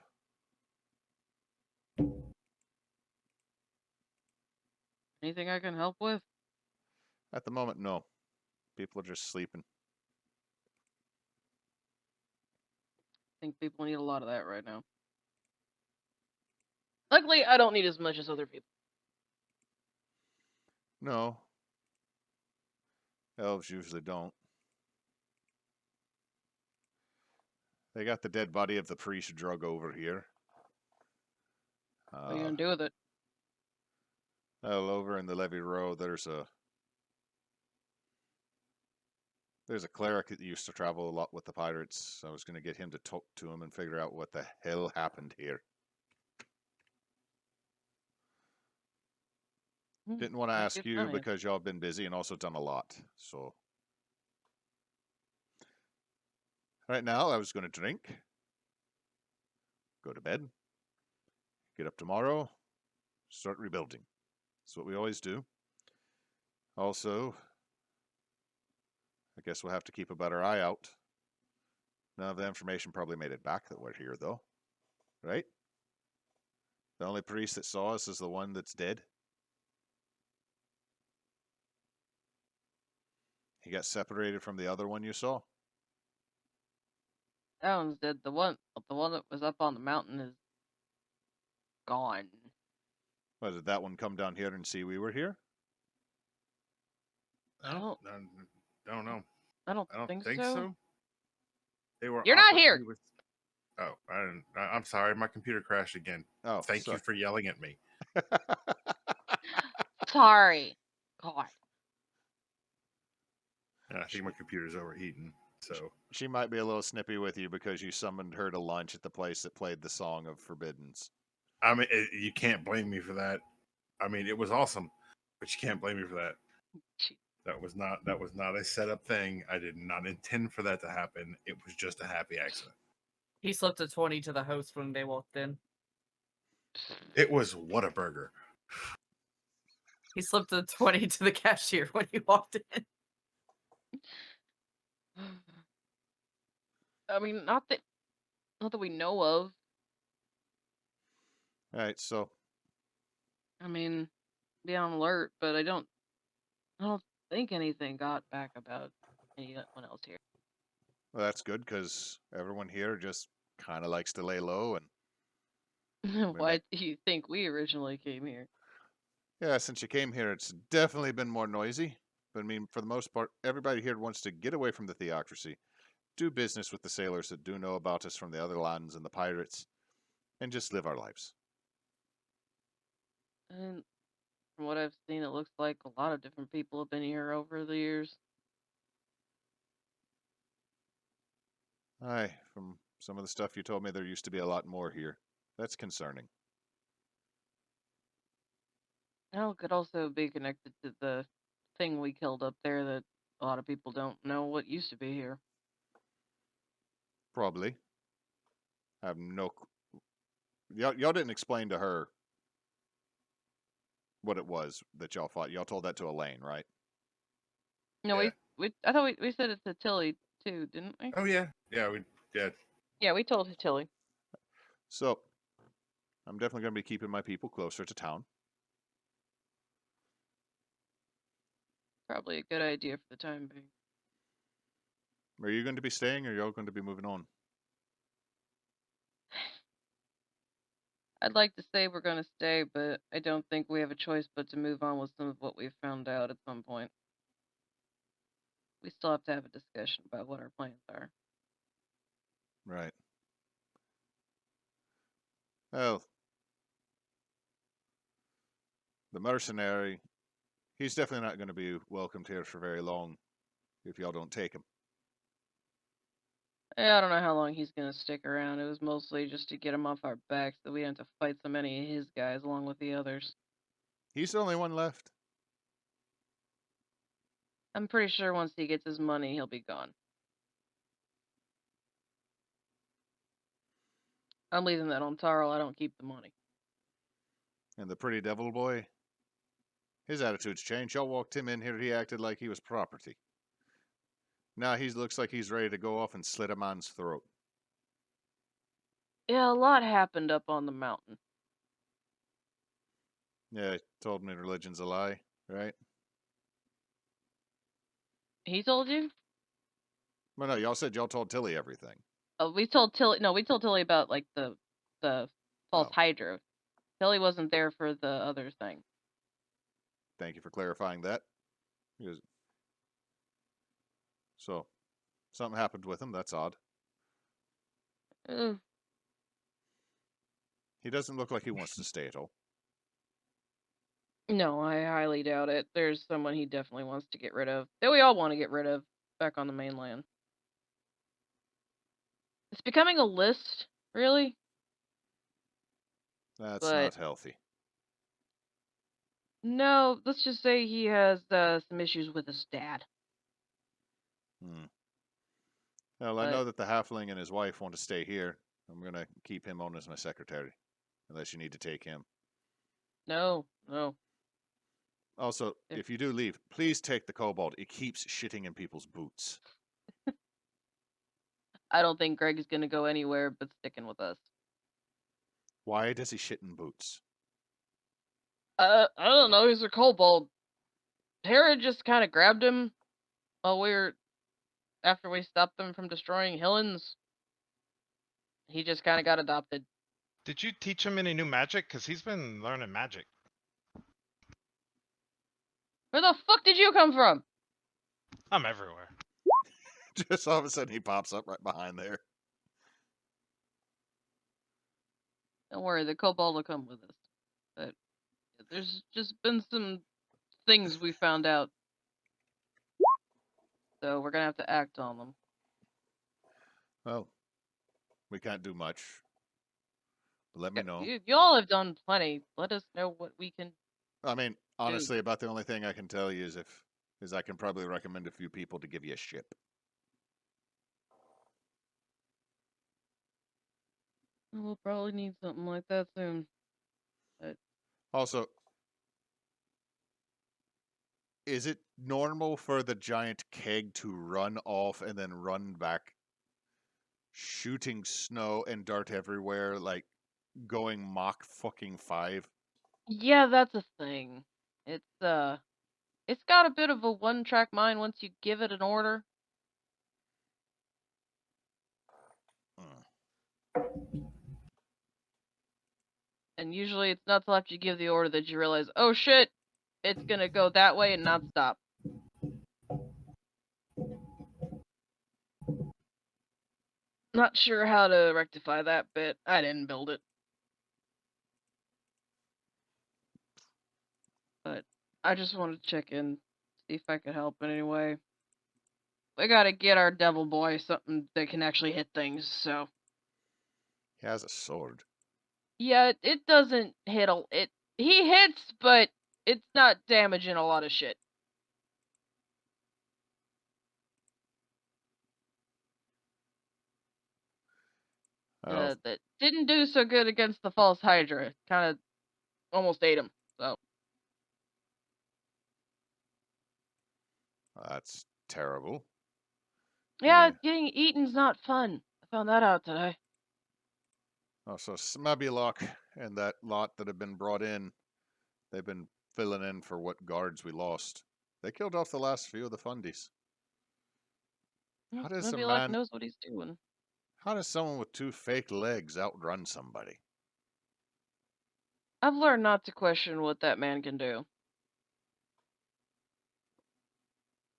Anything I can help with? At the moment, no. People are just sleeping. I think people need a lot of that right now. Luckily, I don't need as much as other people. No. Elves usually don't. They got the dead body of the priest drug over here. What are you gonna do with it? Well, over in the Levy Row, there's a cleric that used to travel a lot with the pirates. I was going to get him to talk to him and figure out what the hell happened here. Didn't want to That'd ask be you funny. because y'all have been busy and also done a lot. So right now, I was going to drink, go to bed, get up tomorrow, start rebuilding. That's what we always do. Also, I guess we'll have to keep a better eye out. None of the information probably made it back that we're here, though. Right? The only priest that saw us is the one that's dead. He got separated from the other one you saw. That one's dead. The one that was up on the mountain is gone. Well, did that one come down here and see we were here? I don't don't know. I don't I don't think, think so. so. They were. You're not opera- here. he was- Oh, I didn't. I'm sorry. My computer crashed again. Oh, Thank you sorry. for yelling at me. Sorry. God. I think my computer's overheating. So She might be a little snippy with you because you summoned her to lunch at the place that played the Song of Forbiddens. I mean, you can't blame me for that. I mean, it was awesome, but you can't blame me for that. Gee. That was not a setup thing. I did not intend for that to happen. It was just a happy accident. He slipped a 20 to the host when they walked in. It was Whataburger. He slipped a 20 to the cashier when he walked in. I mean, not that we know of. All right, so I mean, be on alert, but I don't think anything got back about anyone else here. well, that's good because everyone here just kind of likes to lay low. And Why do you think we originally came here? yeah, since you came here, it's definitely been more noisy. But I mean, for the most part, everybody here wants to get away from the theocracy, do business with the sailors that do know about us from the other lands and the pirates, and just live our lives. And from what I've seen, it looks like a lot of different people have been here over the years. Aye, from some of the stuff you told me, there used to be a lot more here. That's concerning. Now, it could also be connected to the thing we killed up there that a lot of people don't know what used to be here. Probably. I have no. Y'all didn't explain to her what it was that y'all fought. Y'all told that to Elaine, right? No, Yeah. I thought we said it to Tilly too, didn't we? Oh yeah. Yeah, we told Tilly. So, I'm definitely going to be keeping my people closer to town. Probably a good idea for the time being. Are you going to be staying, or are y'all going to be moving on? I'd like to say we're going to stay, but I don't think we have a choice but to move on with some of what we've found out at some point. We still have to have a discussion about what our plans are. Right. Well, the mercenary, he's definitely not going to be welcomed here for very long if y'all don't take him. I don't know how long he's going to stick around. It was mostly just to get him off our backs so we didn't have to fight so many of his guys along with the others. He's the only one left. I'm pretty sure once he gets his money, he'll be gone. I'm leaving that on Tarl. I don't keep the money. And the pretty devil boy, his attitude's changed. Y'all walked him in here, he acted like he was property. Now he looks like he's ready to go off and slit a man's throat. Yeah, a lot happened up on the mountain. Yeah, he told me religion's a lie, right? He told you? Well, no, y'all said y'all told Tilly everything. We told Tilly. No, we told Tilly about like the false Oh. hydro. Tilly wasn't there for the other thing. Thank you for clarifying that. Because... So, something happened with him. That's odd. Ugh. He doesn't look like he wants to stay at all. No, I highly doubt it. There's someone he definitely wants to get rid of. That we all want to get rid of back on the mainland. It's becoming a list, really. That's But not healthy. no, let's just say he has some issues with his dad. Well, I But know that the halfling and his wife want to stay here. I'm going to keep him on as my secretary. Unless you need to take him. no. Also, If- if you do leave, please take the kobold. It keeps shitting in people's boots. I don't think Greg is going to go anywhere but sticking with us. Why does he shit in boots? I don't know. He's a kobold. Herod just kind of grabbed him while after we stopped them from destroying Hillens. He just kind of got adopted. Did you teach him any new magic? Because he's been learning magic. Where the fuck did you come from? I'm everywhere. Just all of a sudden he pops up right behind there. Don't worry, the kobold will come with us. But there's just been some things we found out. So we're going to have to act on them. Well, we can't do much. But let me know. Y'all have done plenty. Let us know what we can. I mean, honestly, about the only thing I can tell you is I can probably recommend a few people to give you a ship. We'll probably need something like that soon. But Also, is it normal for the giant keg to run off and then run back, shooting snow and dart everywhere, like going Mach fucking 5? yeah, that's a thing. It's got a bit of a one-track mind once you give it an order. And usually it's not till after you give the order that you realize, oh shit, it's gonna go that way and not stop. Not sure how to rectify that bit. I didn't build it. But I just wanted to check in, see if I could help in any way. We gotta get our devil boy something that can actually hit things, so. He has a sword. Yeah, it doesn't hit he hits, but it's not damaging a lot of shit. Oh, That didn't do so good against the false hydra. Kind of almost ate him. So that's terrible. yeah, getting eaten's not fun. I found that out today. Oh, so Smabylock and that lot that have been brought in, they've been filling in for what guards we lost. They killed off the last few of the fundies. How does a Maybe Luck man- knows what he's doing. How does someone with 2 fake legs outrun somebody? I've learned not to question what that man can do.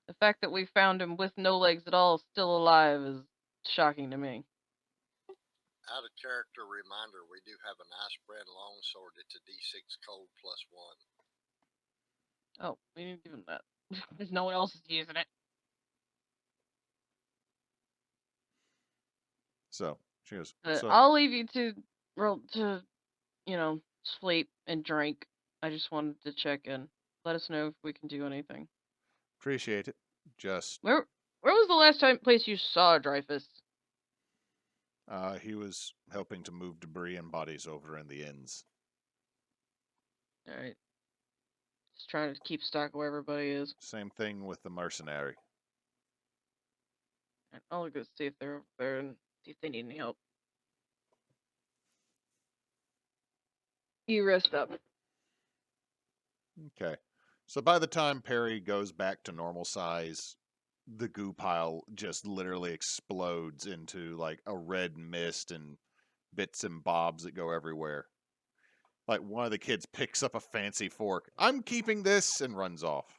The fact that we found him with no legs at all, still alive, is shocking to me. Out of character reminder, we do have an ice brand longsword. It's a D6 cold +1. Oh, we didn't give him that. Because no one else is using it. So she goes, But so I'll leave you to sleep and drink. I just wanted to check in. Let us know if we can do anything. appreciate it. Just Where was the last place you saw Dreyfus? he was helping to move debris and bodies over in the inns. Alright. Just trying to keep stock where everybody is. Same thing with the mercenary. And I'll go see if they're over there and see if they need any help. You rest up. Okay. So by the time Perry goes back to normal size, the goo pile just literally explodes into like a red mist and bits and bobs that go everywhere. Like one of the kids picks up a fancy fork. I'm keeping this, and runs off.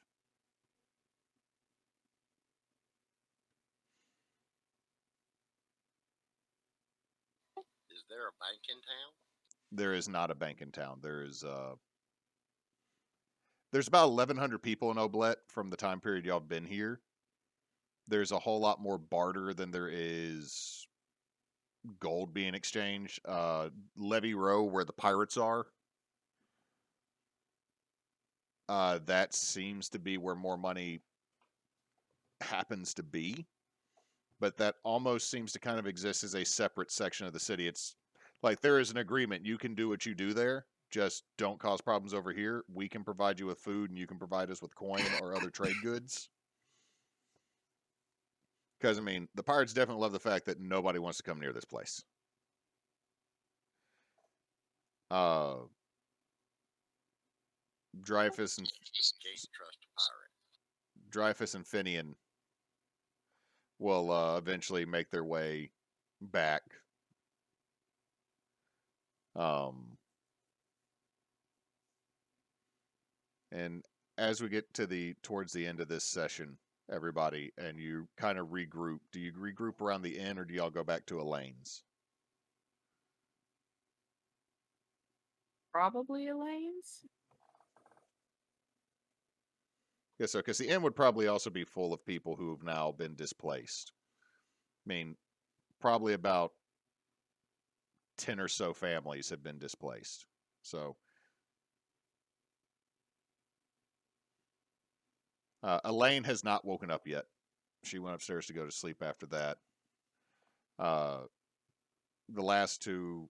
Is there a bank in town? There is not a bank in town. There's about 1,100 people in Oblet from the time period y'all have been here. There's a whole lot more barter than there is gold being exchanged. Levy Row, where the pirates are, that seems to be where more money happens to be. But that almost seems to kind of exist as a separate section of the city. It's like there is an agreement. You can do what you do there. Just don't cause problems over here. We can provide you with food, and you can provide us with coin or other trade goods. Because, I mean, the pirates definitely love the fact that nobody wants to come near this place. Dreyfus and Can't trust a pirate. Dreyfus and Finian will eventually make their way back. And as we get to towards the end of this session, everybody, and you kind of regroup. Do you regroup around the inn, or do y'all go back to Elaine's? Probably Elaine's. Yeah, so because the inn would probably also be full of people who have now been displaced. I mean, probably about 10 or so families have been displaced. So Elaine has not woken up yet. She went upstairs to go to sleep after that. The last two,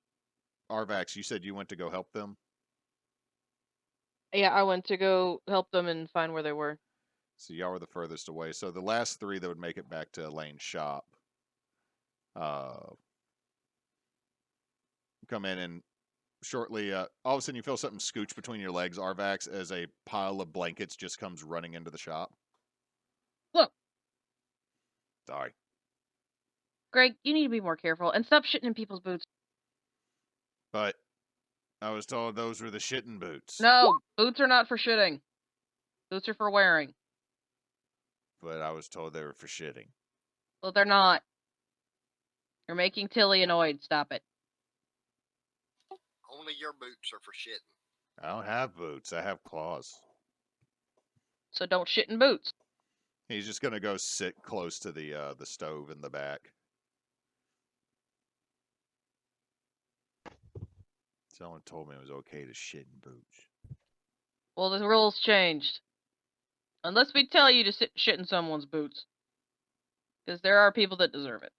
Arvax, you said you went to go help them? Yeah, I went to go help them and find where they were. So y'all were the furthest away. So the last three that would make it back to Elaine's shop come in, and shortly, all of a sudden you feel something scooch between your legs, Arvax, as a pile of blankets just comes running into the shop. Look, Sorry. Greg, you need to be more careful and stop shitting in people's boots. But I was told those were the shitting boots. No, boots are not for shitting. Boots are for wearing. But I was told they were for shitting. Well, they're not. You're making Tilly annoyed. Stop it. Only your boots are for shitting. I don't have boots. I have claws. So don't shit in boots. He's just gonna go sit close to the stove in the back. Someone told me it was okay to shit in boots. Well, the rules changed. Unless we tell you to shit in someone's boots. Because there are people that deserve it.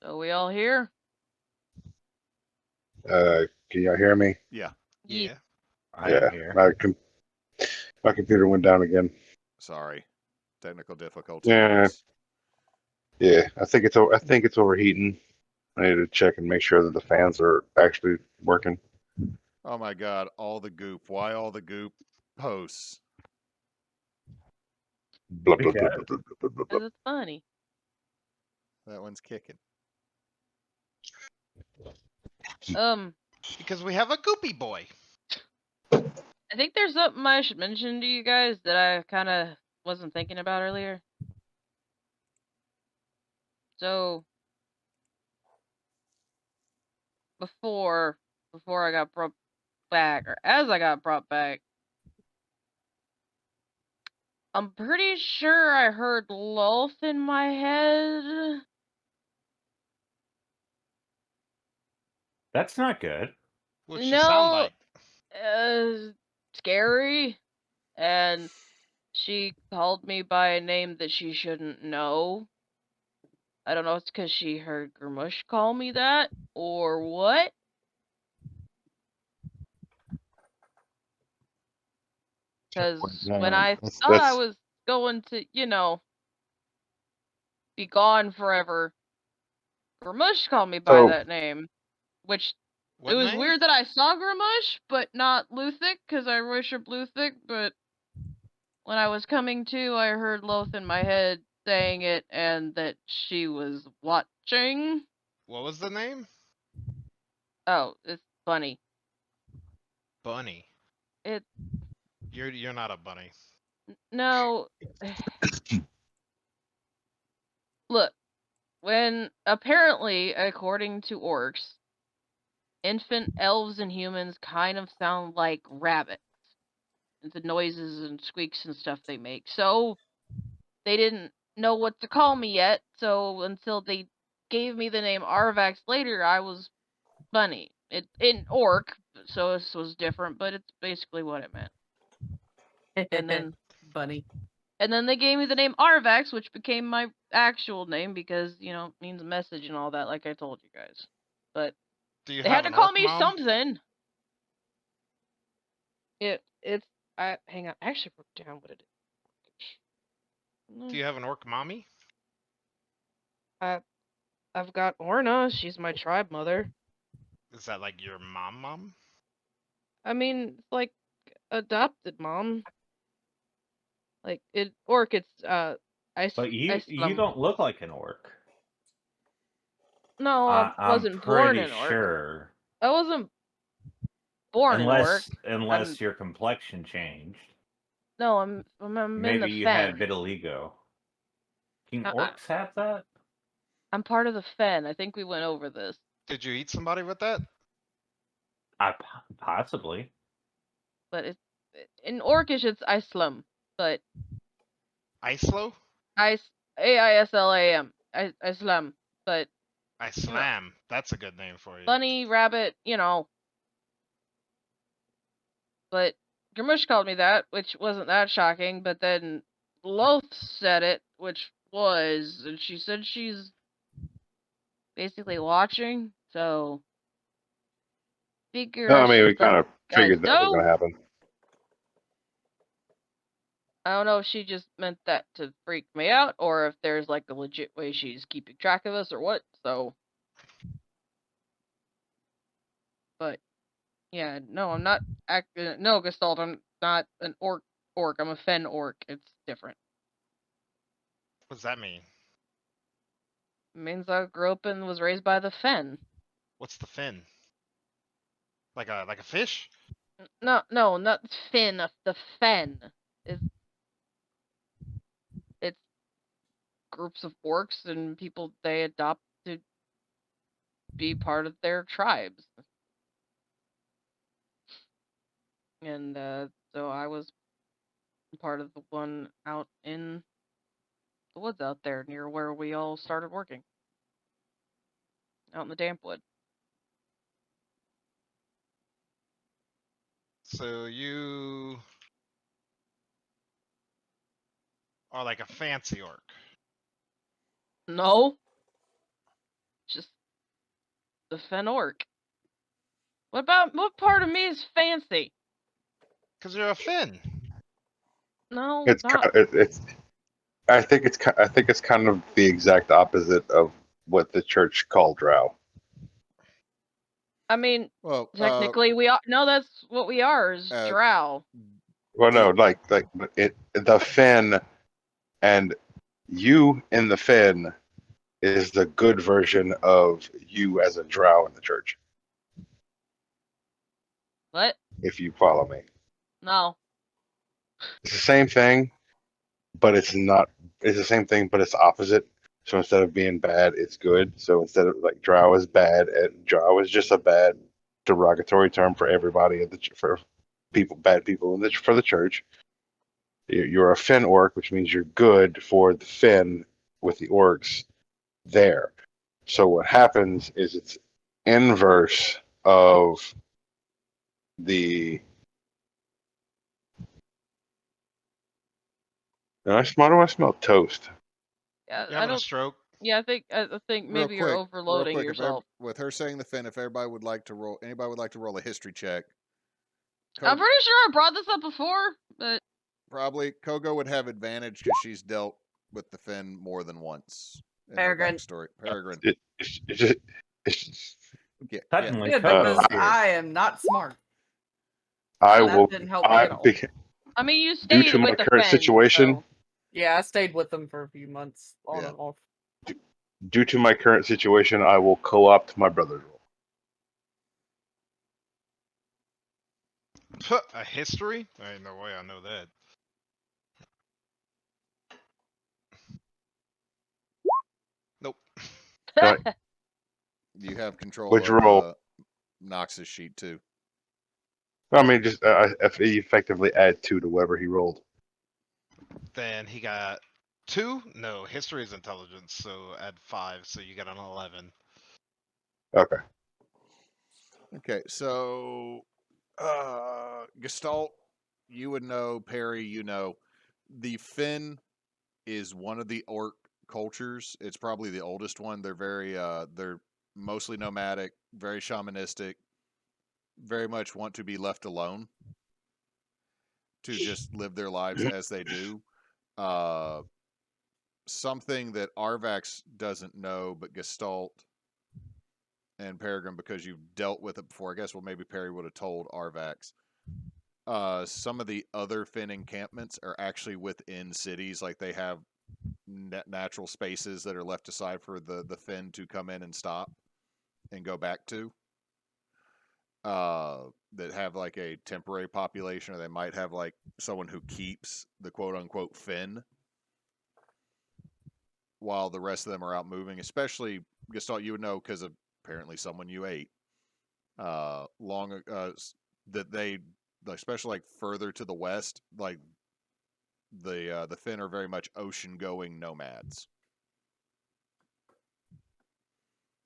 So we all here? Can y'all hear me? Yeah. Yeah. I Yeah. am here. My computer went down again. Sorry. Technical difficulty. Yeah. Yeah, I think it's overheating. I need to check and make sure that the fans are actually working. Oh my god, all the goop. Why all the goop posts? Blah, blah, blah, Because- blah, blah, blah, blah, blah. Because it's funny. That one's kicking. Because we have a goopy boy. I think there's something I should mention to you guys that I kind of wasn't thinking about earlier. So before I got brought back, or as I got brought back, I'm pretty sure I heard Loth in my head. That's not good. What's she sound No, like? Scary, and she called me by a name that she shouldn't know. I don't know if it's because she heard Grumush call me that, or what. Because when I thought I was going to, be gone forever, Grumush called me by So- that name, which What it was name? weird that I saw Grumush, but not Luthic, because I worship Luthic, but when I was coming to, I heard Loth in my head saying it, and that she was watching. What was the name? Oh, it's funny. Bunny. It You're not a bunny. No. Look, when apparently, according to orcs, infant elves and humans kind of sound like rabbits. The noises and squeaks and stuff they make. So they didn't know what to call me yet. So until they gave me the name Arvax later, I was Bunny. It in orc, so this was different, but it's basically what it meant. And then Bunny. And then they gave me the name Arvax, which became my actual name because, it means message and all that, like I told you guys. But Do you they have had to an call orc me mom? something. Hang on, I actually wrote down what it is. Do you have an orc mommy? I've got Orna. She's my tribe mother. Is that like your mom? I mean, it's like adopted mom. Like orc. It's But you Islam. don't look like an orc. No, I I'm wasn't born pretty an orc. sure. I wasn't born an orc. Unless your complexion changed. No, I'm in Maybe the you fen. had vitiligo. Can I- orcs have that? I'm part of the fen. I think we went over this. Did you eat somebody with that? Possibly. But in Orcish it's Islam, but Islo? Aislam. Islam, but Islam. That's a good name for you. bunny, rabbit, But Grumush called me that, which wasn't that shocking. But then Loth said it, which was, and she said she's basically watching. So figure No, I I mean, should we kind of let you figured guys that was know. going to happen. I don't know if she just meant that to freak me out, or if there's like a legit way she's keeping track of us, or what. So, but yeah, no, I'm not no, Gestalt, I'm not an orc. I'm a fen orc. It's different. What does that mean? It means I grew up and was raised by the fen. What's the fin? Like a fish? No, not fin. The fen. It's groups of orcs and people they adopt to be part of their tribes. And so I was part of the one out in the woods out there near where we all started working. Out in the damp wood. So you are like a fancy orc. No. Just the fen orc. What part of me is fancy? Cause you're a fin. No, It's not. it's. I think it's kind of the exact opposite of what the church called Drow. I mean, Well, technically, we are. No, that's what we are. Is uh, drow. Well, no, like the Finn and you in the Finn is the good version of you as a drow in the church, What? if you follow me. No. It's the same thing, but it's not. It's the same thing, but it's opposite. So instead of being bad, it's good. So instead of like drow is bad, and drow is just a bad derogatory term for everybody at the for people, bad people in the for the church. You're a Finn orc, which means you're good for the Finn with the orcs there. So what happens is it's inverse of the. Why do I smell toast? Yeah, You I having a don't. stroke? Yeah, I think real maybe you're quick, overloading if yourself. with her saying the Finn, if everybody would like to roll, anybody would like to roll a history check. I'm pretty sure I brought this up before, but Probably Kogo would have advantage because she's dealt with the Finn more than once in her Peregrine. backstory. Peregrine. It's Yeah, Suddenly, Good, Kogo's because here. I am not smart. I And that will. didn't help me at all. I mean, you Due stayed to my with the current Fen, situation, so Yeah, I stayed with them for a few months on Yeah. and off. due to my current situation, I will co-opt my brother's role. A history? There ain't no way I know that. Nope. Right. You have control Which of roll? Knox's sheet too. I mean, just effectively add 2 to whatever he rolled. Then he got 2? No, history is intelligence, so add 5, so you got an 11. Okay. Okay, so Gestalt, you would know. Perry, you know. The Finn is one of the orc cultures. It's probably the oldest one. They're they're mostly nomadic, very shamanistic, very much want to be left alone to just live their lives as they do. Something that Arvax doesn't know, but Gestalt and Peregrine, because you've dealt with it before. I guess, well, maybe Perry would have told Arvax. Some of the other Finn encampments are actually within cities. Like they have natural spaces that are left aside for the Finn to come in and stop and go back to. That have like a temporary population, or they might have like someone who keeps the quote unquote Finn while the rest of them are out moving. Especially Gestalt, you would know because apparently someone you ate that they, especially like further to the west, like the Finn are very much ocean going nomads.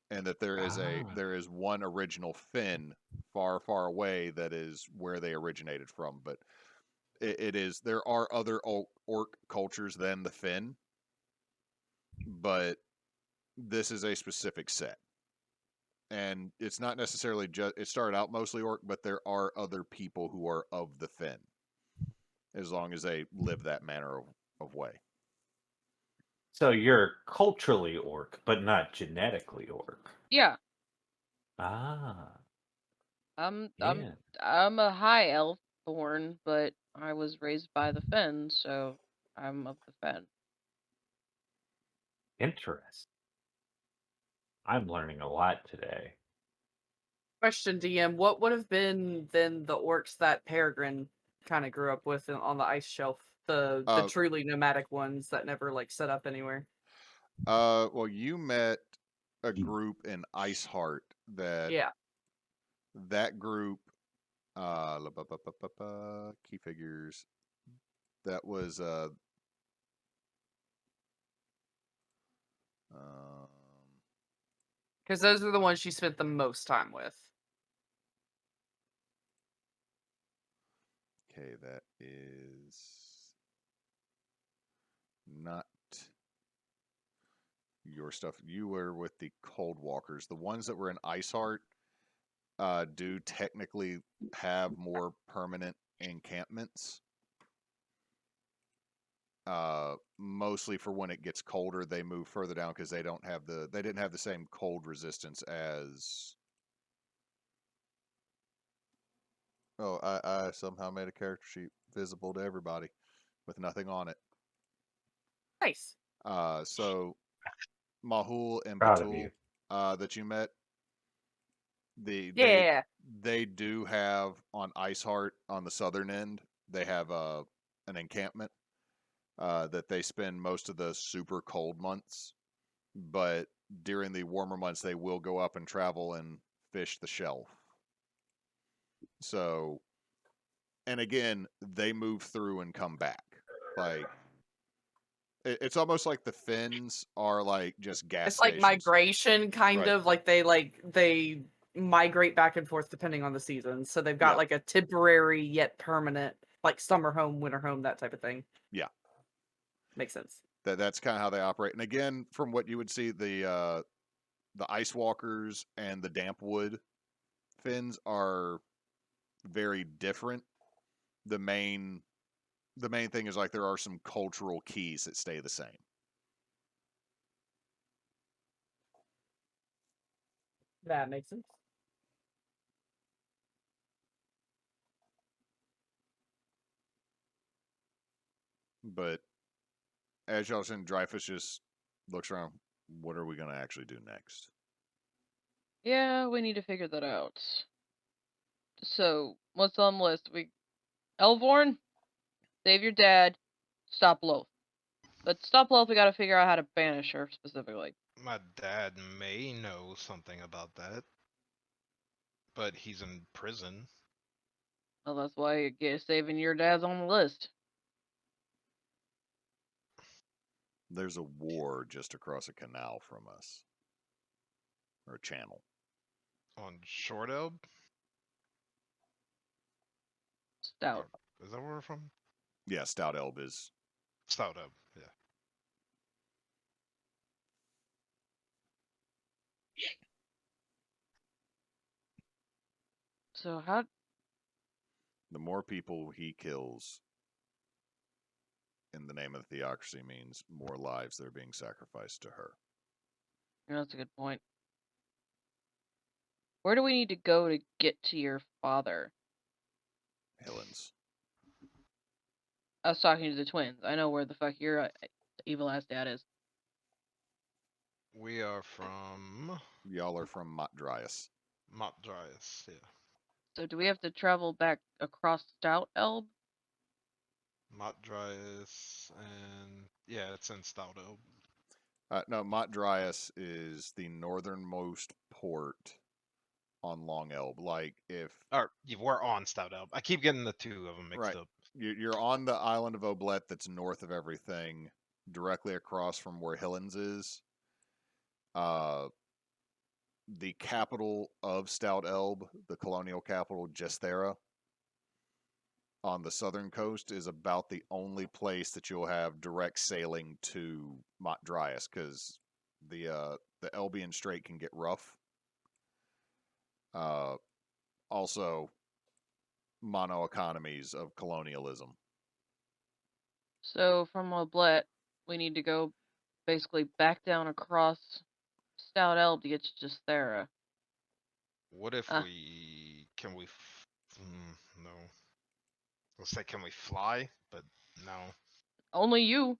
And that there is one original Finn far, far away that is where they originated from. But there are other orc cultures than the Finn, but this is a specific set. And it's not necessarily just, it started out mostly orc, but there are other people who are of the Finn, as long as they live that manner of way. So you're culturally orc, but not genetically orc. yeah, Ah, I'm yeah. I'm a high elf born, but I was raised by the Fen, so I'm of the Fen. Interesting. I'm learning a lot today. Question, DM, what would have been then the orcs that Peregrine kind of grew up with on the ice shelf? The truly nomadic ones that never like set up anywhere. Well, you met a group in Iceheart that group key figures, that was because those are the ones she spent the most time with. okay, that is not your stuff. You were with the Cold Walkers. The ones that were in Iceheart do technically have more permanent encampments. Mostly for when it gets colder, they move further down because they didn't have the same cold resistance as Oh, I somehow made a character sheet visible to everybody with nothing on it. Nice. So Mahul and Proud of Batul you. that you met, Yeah. they do have on Iceheart on the southern end. They have an encampment that they spend most of the super cold months, but during the warmer months they will go up and travel and fish the shelf. So, and again, they move through and come back. Like it's almost like the Finns are like just gas It's like stations. migration, kind Right. of like they migrate back and forth depending on the season. So they've got Yeah. like a temporary yet permanent, like summer home, winter home, that type of thing. Yeah. Makes sense. That's kind of how they operate. And again, from what you would see, the ice walkers and the damp wood Finns are very different. The main thing is like there are some cultural keys that stay the same. That makes sense. But as y'all said, Dreyfus just looks around. What are we going to actually do next? Yeah, we need to figure that out. So, what's on the list? Elvorn, save your dad, stop Loth. But stop Loth, we gotta figure out how to banish her specifically. My dad may know something about that, but he's in prison. Well, that's why saving your dad's on the list. There's a war just across a canal from us. Or a channel. On Short Elb? Stout. Is that where we're from? Yeah, Stout Elb is. Stout Elb, yeah. So how? The more people he kills in the name of the theocracy means more lives that are being sacrificed to her. Yeah, that's a good point. Where do we need to go to get to your father? Hillens. I was talking to the twins. I know where the fuck your evil ass dad is. We are from Y'all are from Motdryas. Motdryas, yeah. So do we have to travel back across Stout Elb? Motdryas, and yeah, it's in Stout Elb. No, Motdryas is the northernmost port on Long Elb. Like if We're on Stout Elb. I keep getting the two of them mixed up. You're on the island of Oblet that's north of everything, directly across from where Hillens is. The capital of Stout Elb, the colonial capital, Gestalt, on the southern coast is about the only place that you'll have direct sailing to Motdryas, because the Elbian Strait can get rough. Also, mono economies of colonialism. So from Oblet, we need to go basically back down across Stout Elb to get to Justera. What if no. Let's say, can we fly? But no. Only you.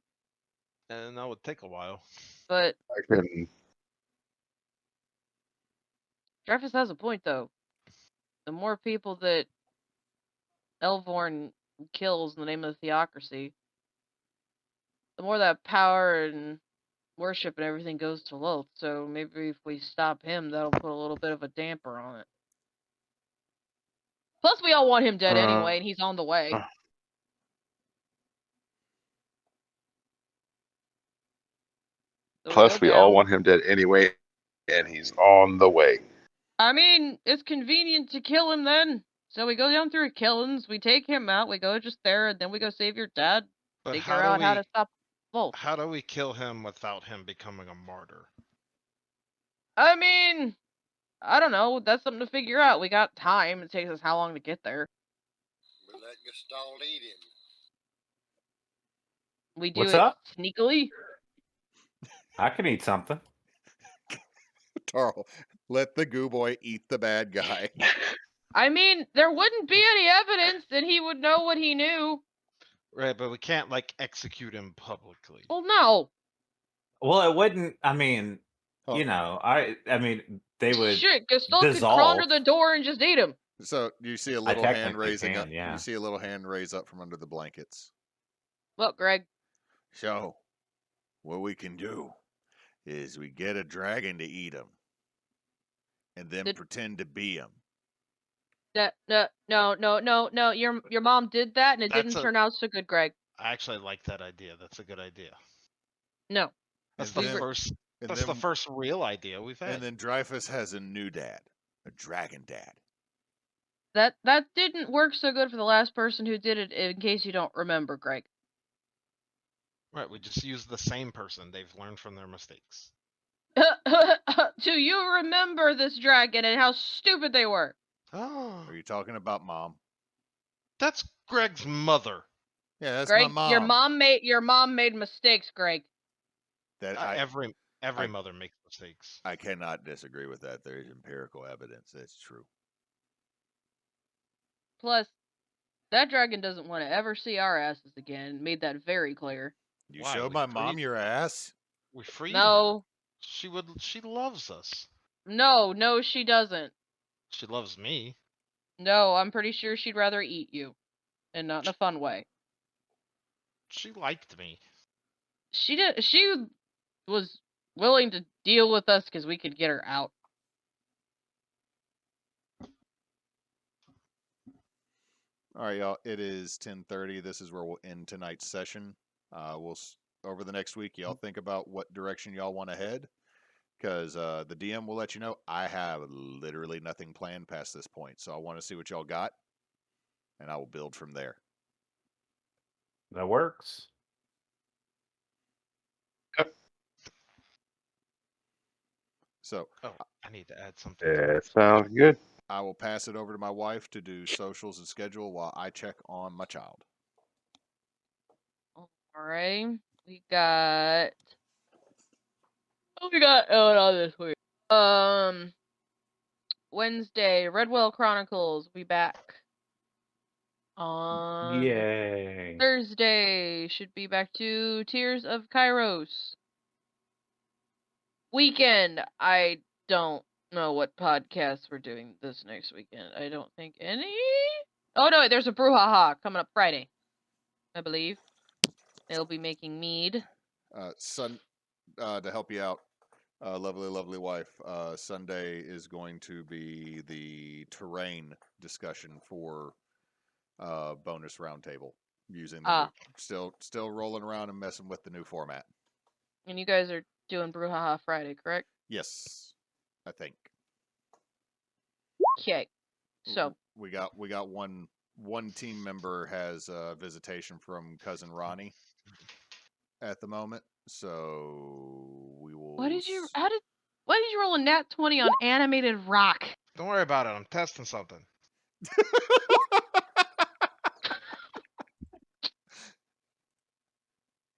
And that would take a while. But I can. Dreyfus has a point, though. The more people that Elvorn kills in the name of the theocracy, the more that power and worship and everything goes to Loth. So maybe if we stop him, that'll put a little bit of a damper on it. Plus, we all want him dead anyway, and he's on the way. So Plus, we all want him dead anyway, and he's on the way. I mean, it's convenient to kill him then. So we go down through Killens, we take him out, we go just there, and then we go save your dad. But figure out how to stop Wolf. How do we kill him without him becoming a martyr? I mean, I don't know. That's something to figure out. We got time. It takes us how long to get there? We let Gestalt eat him. We do What's it up? sneakily. I can eat something. Tarl, let the goo boy eat the bad guy. I mean, there wouldn't be any evidence, and he would know what he knew. Right, but we can't like execute him publicly. Well, no. Well, it wouldn't. I mean, Oh. you know, I mean, they would. Shit, Gestalt could crawl under dissolve. the door and just eat him. So you see a I little hand technically raising up. can, yeah. You see a little hand raise up from under the blankets. Look, Greg. So, what we can do is we get a dragon to eat him, and then pretend to be him. No. Your mom did that, and it That's didn't a- turn out so good, Greg. I actually like that idea. That's a good idea. No. That's And the then- first. And That's then, the first real idea we've had. And then Dreyfus has a new dad, a dragon dad. That didn't work so good for the last person who did it, in case you don't remember, Greg. Right, we just use the same person. They've learned from their mistakes. Do you remember this dragon and how stupid they were? Oh, Are you talking about mom? that's Greg's mother. Yeah, that's Greg, my mom. your mom made mistakes, Greg. That Every I- mother makes mistakes. I cannot disagree with that. There is empirical evidence. That's true. Plus, that dragon doesn't want to ever see our asses again. Made that very clear. You Why? showed We my mom freed- your ass? We freed her. No, She would. She loves us. no, she doesn't. She loves me. No, I'm pretty sure she'd rather eat you, and not in a fun way. She liked me. She did. She was willing to deal with us because we could get her out. All right, y'all. It is 10:30. This is where we'll end tonight's session. Over the next week, y'all think about what direction y'all want to head, because the DM will let you know. I have literally nothing planned past this point, so I want to see what y'all got, and I will build from there. That works. So Oh, I need to add something. That sounds good. I will pass it over to my wife to do socials and schedule while I check on my child. All right, we got. What we got going on this week? Wednesday, Redwell Chronicles will be back. On Yay. Thursday, should be back to Tears of Kairos. Weekend, I don't know what podcasts we're doing this next weekend. I don't think any. Oh no, there's a brouhaha coming up Friday, I believe. They'll be making mead. To help you out, lovely wife. Sunday is going to be the terrain discussion for bonus roundtable using the new, still rolling around and messing with the new format. And you guys are doing brouhaha Friday, correct? Yes, I think. Okay. So we got one team member has visitation from cousin Ronnie at the moment, so we will. why did you roll a nat 20 on animated rock? Don't worry about it. I'm testing something.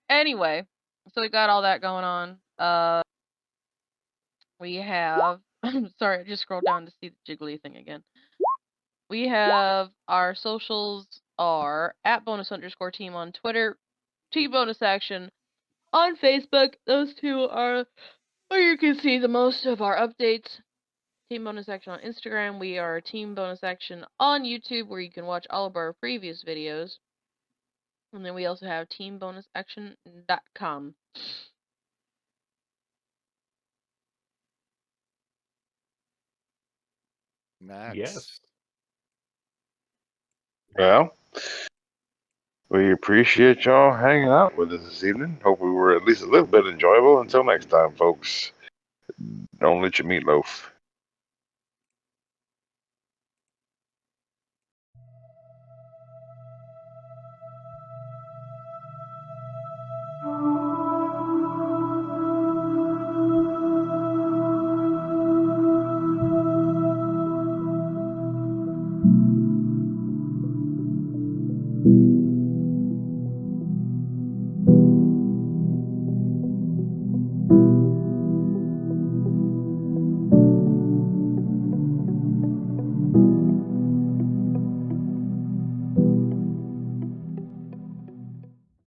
Anyway, so we got all that going on. We have. Sorry, I just scrolled down to see the jiggly thing again. We have our socials are at bonus_team on Twitter, Team Bonus Action on Facebook. Those two are where you can see the most of our updates. Team Bonus Action on Instagram. We are Team Bonus Action on YouTube, where you can watch all of our previous videos. And then we also have teambonusaction.com. Max. Yes. Well, we appreciate y'all hanging out with us this evening. Hope we were at least a little bit enjoyable. Until next time, folks, don't let your meatloaf. you